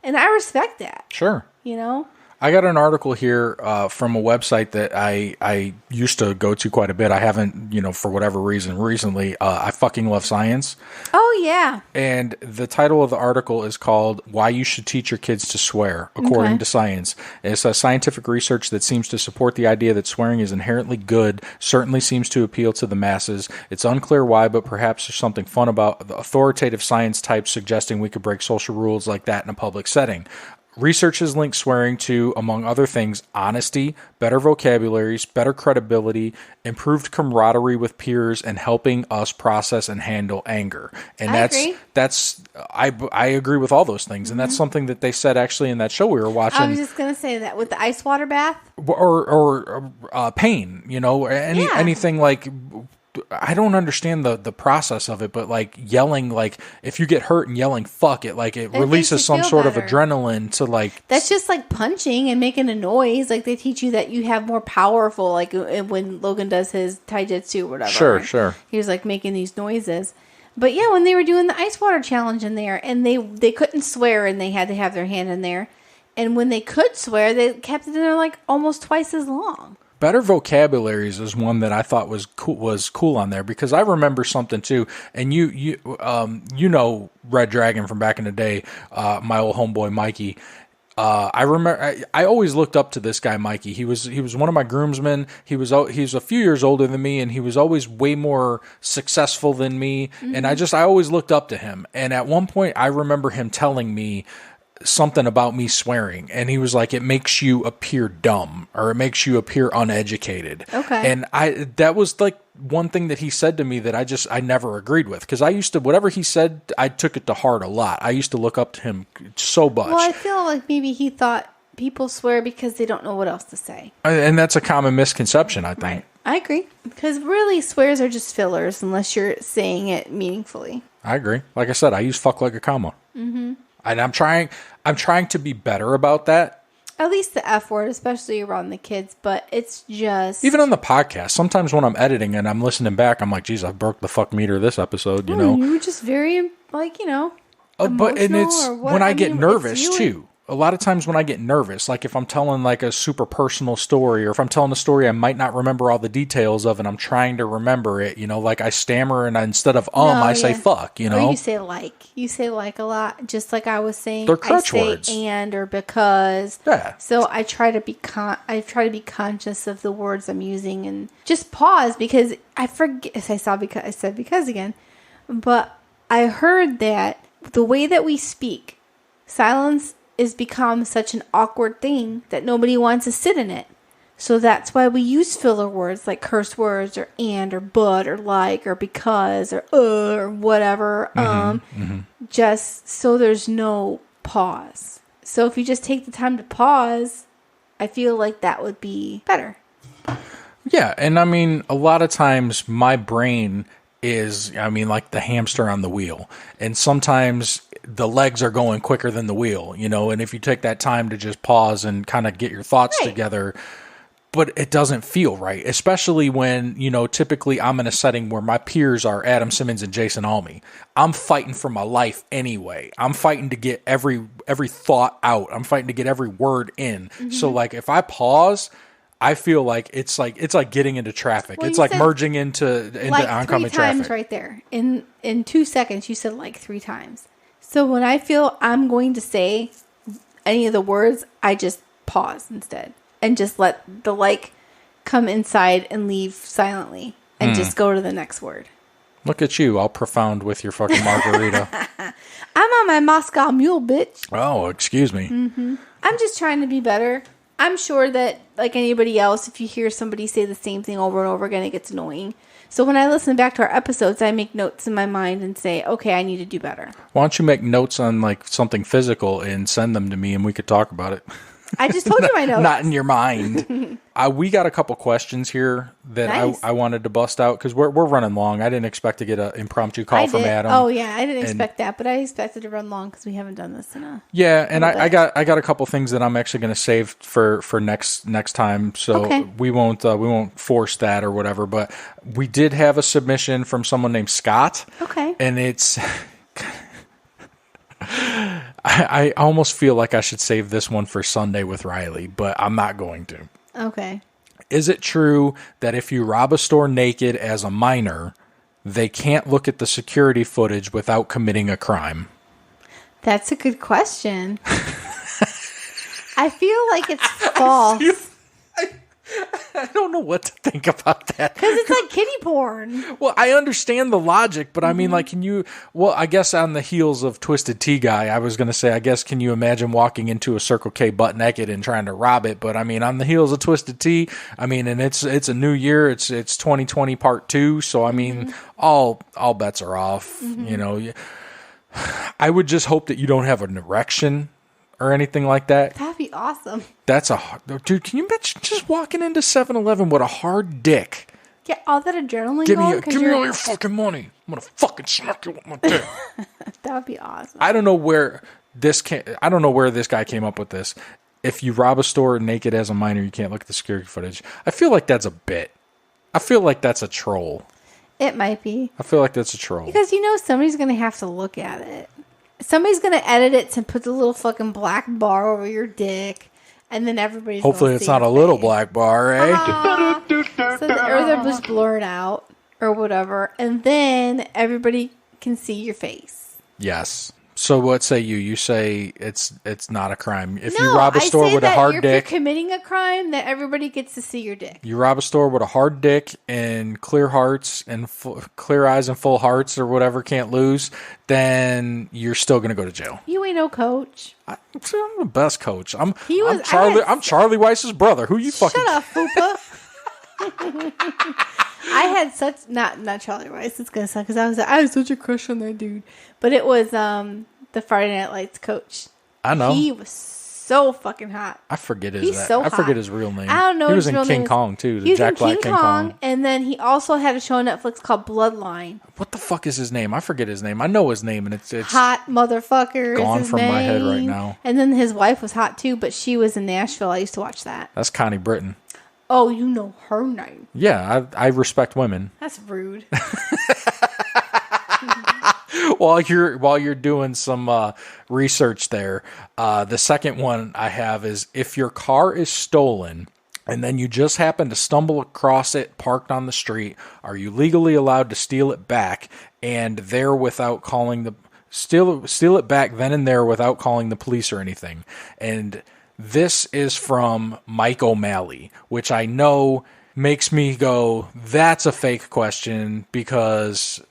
S4: And I respect that.
S3: Sure.
S4: You know?
S3: I got an article here from a website that I used to go to quite a bit. I haven't, for whatever reason, recently. I fucking love science.
S4: Oh, yeah.
S3: And the title of the article is called Why You Should Teach Your Kids to Swear, According to Science. And it's a scientific research that seems to support the idea that swearing is inherently good, certainly seems to appeal to the masses. It's unclear why, but perhaps there's something fun about the authoritative science types suggesting we could break social rules like that in a public setting. Research has linked swearing to, among other things, honesty, better vocabularies, better credibility, improved camaraderie with peers, and helping us process and handle anger. And I agree with all those things. And that's something that they said actually in that show we were watching.
S4: I was just going to say that with the ice water bath.
S3: Or pain, anything like... I don't understand the process of it, but like yelling, like if you get hurt and yelling fuck it, like it releases some sort of adrenaline to like.
S4: That's just like punching and making a noise. Like they teach you that you have more powerful, like when Logan does his taijutsu or whatever.
S3: Sure.
S4: He was like making these noises. But yeah, when they were doing the ice water challenge in there and they couldn't swear and they had to have their hand in there. And when they could swear, they kept it in there like almost twice as long.
S3: Better vocabularies is one that I thought was cool on there because I remember something too. And you know Red Dragon from back in the day, my old homeboy Mikey. I remember I always looked up to this guy Mikey. He was one of my groomsmen. He's a few years older than me, and he was always way more successful than me. Mm-hmm. And I always looked up to him. And at one point, I remember him telling me something about me swearing, and he was like, it makes you appear dumb or it makes you appear uneducated.
S4: Okay.
S3: And that was like one thing that he said to me that I never agreed with, because I used to, whatever he said, I took it to heart a lot. I used to look up to him so much.
S4: Well, I feel like maybe he thought people swear because they don't know what else to say,
S3: and that's a common misconception, I think.
S4: Right. I agree, because really swears are just fillers unless you're saying it meaningfully.
S3: I agree. Like I said, I use fuck like a comma.
S4: Mm-hmm.
S3: And I'm trying to be better about that.
S4: At least the F word, especially around the kids, but it's just...
S3: Even on the podcast, sometimes when I'm editing and I'm listening back, I'm like, geez, I broke the fuck meter this episode, you know?
S4: You were just very, like,
S3: but and it's when I get nervous, too. A lot of times when I get nervous, like if I'm telling like a super personal story, or if I'm telling a story I might not remember all the details of and I'm trying to remember it, like I stammer and instead of I say fuck,
S4: Or you say like. You say like a lot, just like I was saying.
S3: They're crutch
S4: I say
S3: words.
S4: And or because.
S3: Yeah.
S4: So I try to be conscious of the words I'm using and just pause, because I forget. I said because again, but I heard that the way that we speak, silence is become such an awkward thing that nobody wants to sit in it. So that's why we use filler words like curse words or and or but or like or because or whatever. Just so there's no pause. So if you just take the time to pause, I feel like that would be better.
S3: Yeah, and I mean, a lot of times my brain is, like the hamster on the wheel. And sometimes the legs are going quicker than the wheel, and if you take that time to just pause and kind of get your thoughts together, but it doesn't feel right, especially when, typically I'm in a setting where my peers are Adam Simmons and Jason Almy. I'm fighting for my life anyway. I'm fighting to get every thought out. I'm fighting to get every word in. Mm-hmm. So like if I pause, I feel like it's like getting into traffic.
S4: Well,
S3: it's like merging into
S4: like
S3: oncoming
S4: 3 times
S3: traffic.
S4: Right there. In 2 seconds, you said like 3 times. So when I feel I'm going to say any of the words, I just pause instead and just let the like come inside and leave silently and just go to the next word.
S3: Look at you, all profound with your fucking margarita.
S4: I'm on my Moscow Mule, bitch.
S3: Oh, excuse me.
S4: Mm-hmm. I'm just trying to be better. I'm sure that, like anybody else, if you hear somebody say the same thing over and over again, it gets annoying. So when I listen back to our episodes, I make notes in my mind and say, okay, I need to do better.
S3: Why don't you make notes on like something physical and send them to me and we could talk about it?
S4: I just told you my notes.
S3: Not in your mind. We got a couple questions here that
S4: Nice.
S3: I wanted to bust out because we're running long. I didn't expect to get an impromptu call from Adam.
S4: Oh yeah, I didn't expect that, but I expected to run long because we haven't done this in a.
S3: Yeah, and I got a couple things that I'm actually going to save for next time, so
S4: Okay. we
S3: won't force that or whatever. But we did have a submission from someone named Scott.
S4: Okay.
S3: And it's. I almost feel like I should save this one for Sunday with Riley, but I'm not going to.
S4: Okay.
S3: Is it true that if you rob a store naked as a minor, they can't look at the security footage without committing a crime?
S4: That's a good question. I feel like it's false.
S3: I don't know what to think about that.
S4: Because it's like kiddie porn.
S3: Well, I understand the logic, but I mean, like, I guess on the heels of Twisted Tea Guy, I was going to say, I guess, can you imagine walking into a Circle K butt naked and trying to rob it? But I mean, on the heels of Twisted Tea, I mean, and it's a new year, it's 2020 part 2. So, I mean, all bets are off, you know. I would just hope that you don't have an erection or anything like that.
S4: That'd be awesome.
S3: Dude, can you imagine just walking into 7-Eleven with a hard dick?
S4: Get all that adrenaline
S3: Give
S4: going.
S3: me all your fucking money. I'm gonna fucking smack you with my dick.
S4: That would be awesome.
S3: I don't know where this guy came up with this. If you rob a store naked as a minor, you can't look at the security footage. I feel like that's a bit. I feel like that's a troll.
S4: It might be.
S3: I feel like that's a troll.
S4: Because somebody's gonna have to look at it. Somebody's going to edit it to put the little fucking black bar over your dick, and then everybody's
S3: hopefully it's not a little black bar, eh?
S4: Or they'll just blur it out, or whatever, and then everybody can see your face.
S3: Yes. So what say you? You say it's not a crime. If you rob a store with a hard dick.
S4: If you're committing a crime, that everybody gets to see your dick.
S3: You rob a store with a hard dick and clear hearts and clear eyes and full hearts or whatever, can't lose, then you're still going to go to jail.
S4: You ain't no coach.
S3: I'm the best coach. I'm Charlie Weiss's brother. Who you fucking...
S4: Shut up, Fupa. I had such not Charlie Weiss. It's gonna suck because I had such a crush on that dude. But it was the Friday Night Lights coach.
S3: I know
S4: he was so fucking hot.
S3: I forget his.
S4: I
S3: forget his real name.
S4: I don't know.
S3: He was in King Kong too.
S4: He was in King Kong, and then he also had a show on Netflix called Bloodline.
S3: What the fuck is his name? I forget his name. I know his name, and it's
S4: hot motherfucker.
S3: Gone from my head right now.
S4: And then his wife was hot too, but she was in Nashville. I used to watch that.
S3: That's Connie Britton.
S4: Oh, you know her name.
S3: Yeah, I respect women.
S4: That's rude.
S3: While you're doing some research there, the second one I have is if your car is stolen and then you just happen to stumble across it parked on the street, are you legally allowed to steal it back and there without calling the steal it back then and there without calling the police or anything? And this is from Mike O'Malley, which I know makes me go, that's a fake question because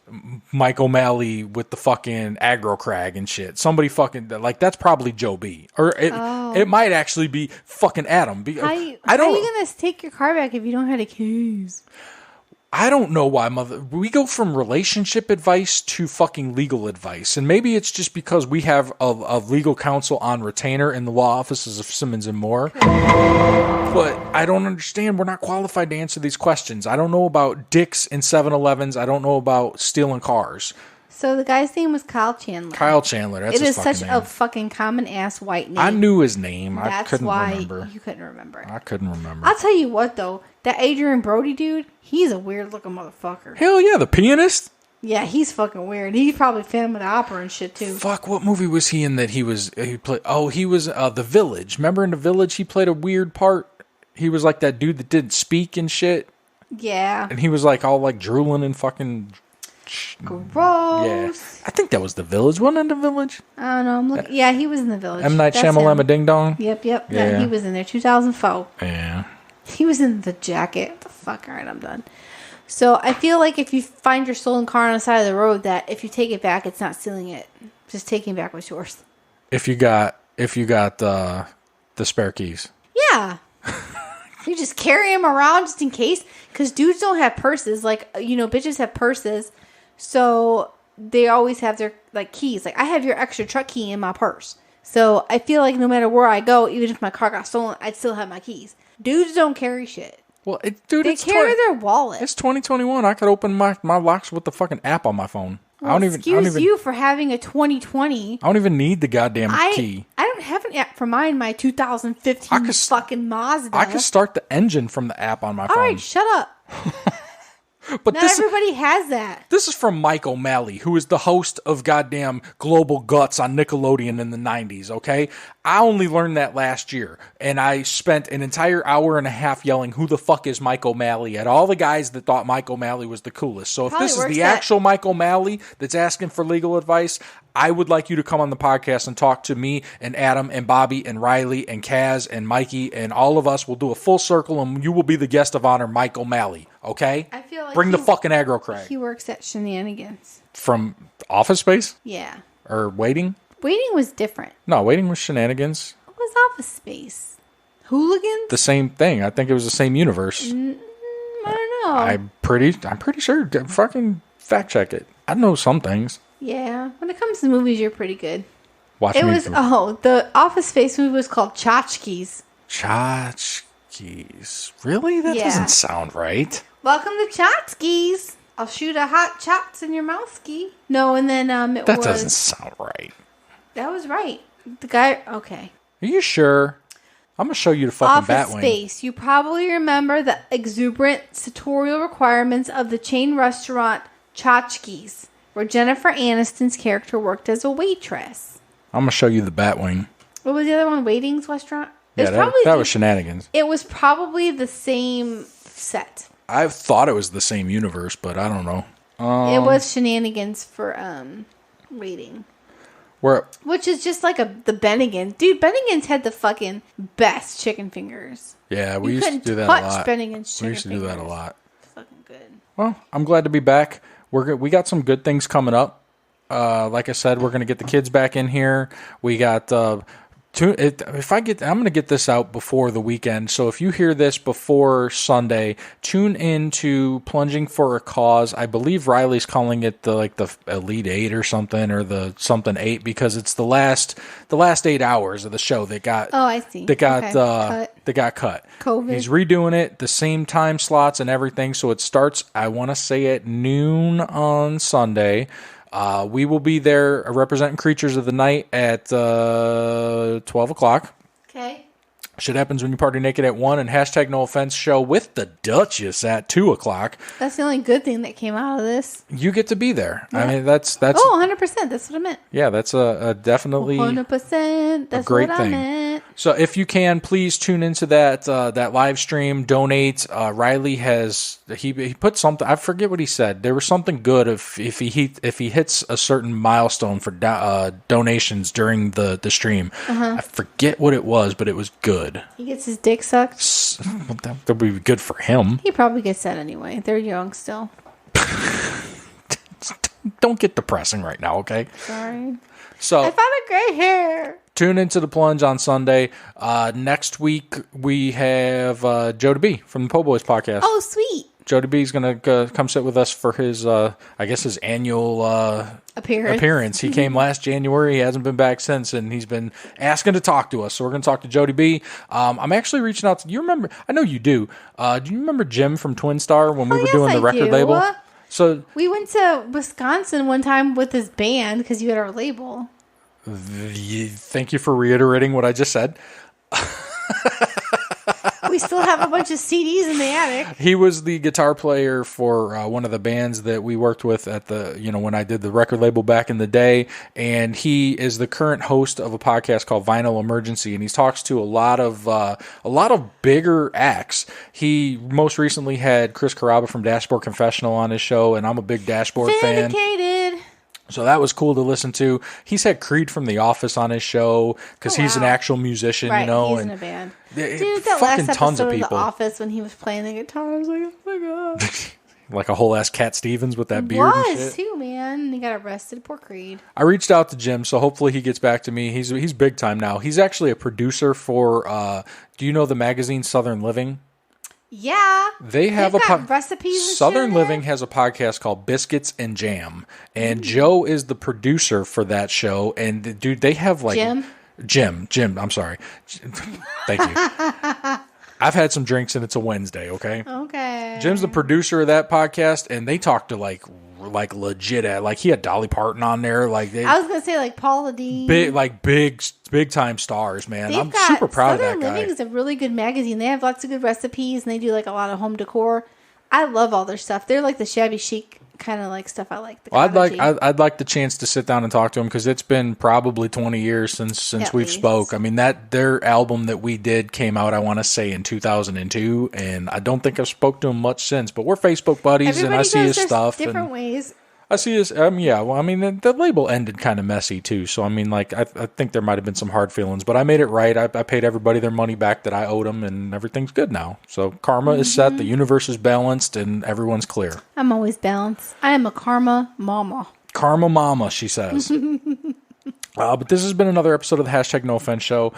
S3: Mike O'Malley with the fucking aggro crag and shit. Somebody fucking, like, that's probably Joe B. Or it might actually be fucking Adam.
S4: How are you going to take your car back if you don't have the keys?
S3: I don't know why, we go from relationship advice to fucking legal advice. And maybe it's just because we have a legal counsel on retainer in the law offices of Simmons and Moore. But I don't understand. We're not qualified to answer these questions. I don't know about dicks in 7-Elevens. I don't know about stealing cars.
S4: So the guy's name was Kyle Chandler.
S3: Kyle Chandler. That's his fucking name. It is
S4: such a fucking common ass white name.
S3: I knew his name.
S4: That's
S3: I couldn't
S4: why
S3: remember.
S4: You couldn't remember it.
S3: I couldn't remember.
S4: I'll tell you what though, that Adrian Brody dude, he's a weird looking motherfucker.
S3: Hell yeah, the pianist.
S4: Yeah, he's fucking weird. He's probably Phantom of the Opera and shit too.
S3: Fuck, what movie was he in that he played? Oh, he was The Village. Remember in The Village, he played a weird part. He was like that dude that didn't speak and shit.
S4: Yeah.
S3: And he was like all like drooling and fucking.
S4: Gross.
S3: Yeah, I think that was The Village. Wasn't it The Village?
S4: I don't know. I'm looking. Yeah, he was in The Village.
S3: M. Night Shyamalan Ding Dong.
S4: Yep.
S3: Yeah.
S4: He was in there. 2004.
S3: Yeah.
S4: He was in The Jacket. What the fuck? All right, I'm done. So I feel like if you find your stolen car on the side of the road, that if you take it back, it's not stealing it. Just taking back what's yours.
S3: If you got the spare keys.
S4: Yeah. You just carry them around just in case, because dudes don't have purses. Like, bitches have purses, so they always have their like keys. Like, I have your extra truck key in my purse, So I feel like no matter where I go, even if my car got stolen, I'd still have my keys. Dudes don't carry shit.
S3: Well,
S4: They
S3: it's
S4: carry their wallet.
S3: It's 2021. I could open my locks with the fucking app on my phone.
S4: Well, excuse you for having a 2020.
S3: I don't even need the goddamn key.
S4: I don't have an app for mine. My 2015 fucking Mazda.
S3: I can start the engine from the app on my phone.
S4: All right, shut up.
S3: But
S4: Not everybody has that.
S3: This is from Mike O'Malley, who is the host of goddamn Global Guts on Nickelodeon in the 90s, okay? I only learned that last year, and I spent an entire hour and a half yelling, who the fuck is Mike O'Malley, at all the guys that thought Mike O'Malley was the coolest. So if
S4: Probably
S3: this is the actual Mike O'Malley that's asking for legal advice, I would like you to come on the podcast and talk to me and Adam and Bobby and Riley and Kaz and Mikey, and all of us will do a full circle, and you will be the guest of honor, Mike O'Malley, okay?
S4: I feel like
S3: Bring the fucking aggro crack.
S4: He works at Shenanigans.
S3: From Office Space?
S4: Yeah.
S3: Or Waiting?
S4: Waiting was different.
S3: No, Waiting was Shenanigans.
S4: What was Office Space? Hooligans?
S3: The same thing. I think it was the same universe.
S4: I don't know.
S3: I'm pretty sure. Fucking fact check it. I know some things.
S4: Yeah. When it comes to movies, you're pretty good. The Office Space movie was called Tchotchkes.
S3: Tchotchkes. Really? That doesn't sound right.
S4: Welcome to Tchotchkes. I'll shoot a hot chots in your mouth ski. No, and then that
S3: doesn't sound right.
S4: That was right. The guy. Okay.
S3: Are you sure? I'm gonna show you the fucking
S4: Office
S3: Batwing.
S4: Space. You probably remember the exuberant sartorial requirements of the chain restaurant Tchotchkes, where Jennifer Aniston's character worked as a waitress.
S3: I'm gonna show you the Batwing.
S4: What was the other one? Waiting's restaurant.
S3: Yeah, that was Shenanigans.
S4: It was probably the same set.
S3: I thought it was the same universe, but I don't know.
S4: It was Shenanigans for Waiting. Which is just like the Bennigan. Dude, Bennigan's had the fucking best chicken fingers.
S3: Yeah, we used to do that a lot.
S4: Bennigan's chicken
S3: We used to do that a lot.
S4: Fucking good.
S3: Well, I'm glad to be back. We got some good things coming up. Like I said, we're going to get the kids back in here. We got... I'm going to get this out before the weekend. So if you hear this before Sunday, tune in to Plunging for a Cause. I believe Riley's calling it the Elite 8 or something, or the something 8, because it's the last 8 hours of the show that got that got cut.
S4: COVID.
S3: He's redoing it, the same time slots and everything. So it starts, I want to say, at noon on Sunday. We will be there representing Creatures of the Night at 12 o'clock.
S4: Okay.
S3: Shit happens when you party naked at 1, and hashtag no offense show with the Duchess at 2 o'clock.
S4: That's the only good thing that came out of this.
S3: You get to be there. Yeah. I mean, that's
S4: 100%. That's what I meant.
S3: Yeah, that's a definitely
S4: 100%. That's
S3: a great
S4: what
S3: thing.
S4: I meant.
S3: So if you can, please tune into that live stream. Donate. Riley has he put something. I forget what he said. There was something good if he hits a certain milestone for donations during the stream. I forget what it was, but it was good.
S4: He gets his dick sucked.
S3: Well, that would be good for him.
S4: He probably gets that anyway. They're young still.
S3: Don't get depressing right now, okay?
S4: Sorry.
S3: So
S4: I found a gray hair.
S3: Tune into the Plunge on Sunday. Next week we have Joe DeB from the Po' Boys podcast.
S4: Oh, sweet.
S3: Joe DeB is going to come sit with us for his, his annual appearance. He came last January. He hasn't been back since, and he's been asking to talk to us. So we're going to talk to Joe DeB. I'm actually reaching out to you. Remember? I know you do. Do you remember Jim from Twin Star when we were doing the record label? So
S4: we went to Wisconsin one time with his band because you had our label.
S3: Thank you for reiterating what I just said.
S4: We still have a bunch of CDs in the attic.
S3: He was the guitar player for one of the bands that we worked with at when I did the record label back in the day. And he is the current host of a podcast called Vinyl Emergency. And he talks to a lot of bigger acts. He most recently had Chris Carrabba from Dashboard Confessional on his show. And I'm a big Dashboard fan. So that was cool to listen to. He's had Creed from The Office on his show because he's an actual musician,
S4: right,
S3: you know.
S4: He's in a band. Dude, that last episode of The Office when he was playing the guitar, I was like, oh my god.
S3: Like a whole ass Cat Stevens with that beard and shit.
S4: Too, man. He got arrested. Poor Creed.
S3: I reached out to Jim, so hopefully he gets back to me. He's big time now. He's actually a producer for, do you know the magazine Southern Living?
S4: Yeah.
S3: They have
S4: recipes.
S3: Southern Living has a podcast called Biscuits and Jam, and Joe is the producer for that show. And dude, they have like Jim, I'm sorry. Thank you. I've had some drinks and it's a Wednesday, okay?
S4: Okay.
S3: Jim's the producer of that podcast, and they talk to like legit at, like, he had Dolly Parton on there. Like,
S4: I was gonna say like Paula Deen.
S3: Big time stars, man. I'm super proud of that guy.
S4: Southern Living is a really good magazine. They have lots of good recipes and they do like a lot of home decor. I love all their stuff. They're like the shabby chic kind of like stuff I like.
S3: Well, I'd like the chance to sit down and talk to him, because it's been probably 20 years since we've spoke. I mean, their album that we did came out, I want to say, in 2002, and I don't think I've spoke to him much since. But we're Facebook buddies, and I see his stuff.
S4: Different ways.
S3: I see his. Yeah. Well, I mean, the label ended kind of messy too. So I mean, like, I think there might have been some hard feelings, but I made it right. I paid everybody their money back that I owed them, and everything's good now. So karma is set, the universe is balanced, and everyone's clear.
S4: I'm always balanced. I am a karma mama.
S3: Karma mama, she says. But this has been another episode of the Hashtag No Offense Show.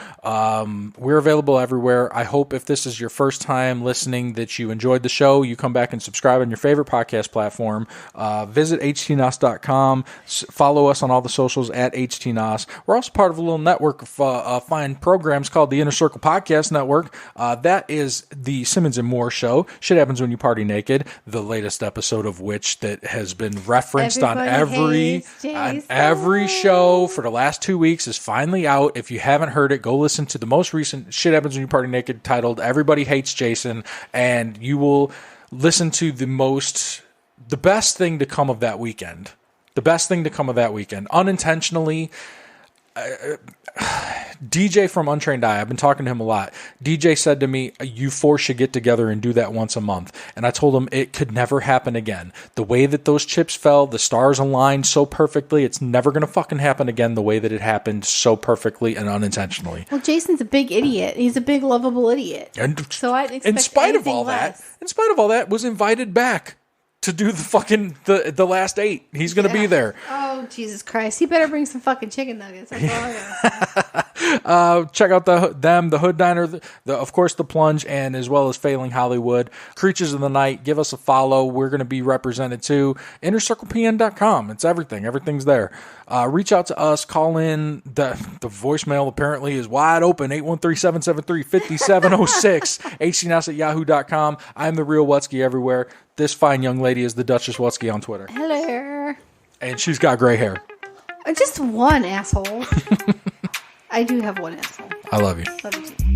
S3: We're available everywhere. I hope if this is your first time listening that you enjoyed the show. You come back and subscribe on your favorite podcast platform. Visit HTNOS.com. Follow us on all the socials at HTNOS. We're also part of a little network of fine programs called the Inner Circle Podcast Network. That is the Simmons and Moore Show. Shit Happens When You Party Naked. The latest episode of which that has been referenced on every show for the last 2 weeks is finally out. If you haven't heard it, go listen to the most recent Shit Happens When You Party Naked, titled Everybody Hates Jason, and you will listen to the best thing to come of that weekend. The best thing to come of that weekend. Unintentionally, DJ from Untrained Eye, I've been talking to him a lot. DJ said to me, you four should get together and do that once a month. And I told him it could never happen again. The way that those chips fell, the stars aligned so perfectly, it's never going to fucking happen again the way that it happened so perfectly and unintentionally.
S4: Well, Jason's a big idiot. He's a big lovable idiot.
S3: And
S4: so I'd expect
S3: in spite of all that, was invited back to do the fucking the last 8. He's going to be there.
S4: Oh, Jesus Christ. He better bring some fucking chicken nuggets. That's all I got.
S3: Check out the Hood Diner, of course, the Plunge, and as well as Failing Hollywood. Creatures of the Night, give us a follow. We're going to be represented too. InnerCirclePN.com. It's everything. Everything's there. Reach out to us. Call in. The voicemail apparently is wide open. 813-773-5706. HTNOS@yahoo.com. I'm the real Wutsky everywhere. This fine young lady is the Duchess Wutsky on Twitter.
S4: Hello.
S3: And she's got gray hair.
S4: Just one, asshole. I do have one asshole.
S3: I love you.
S4: Love you too.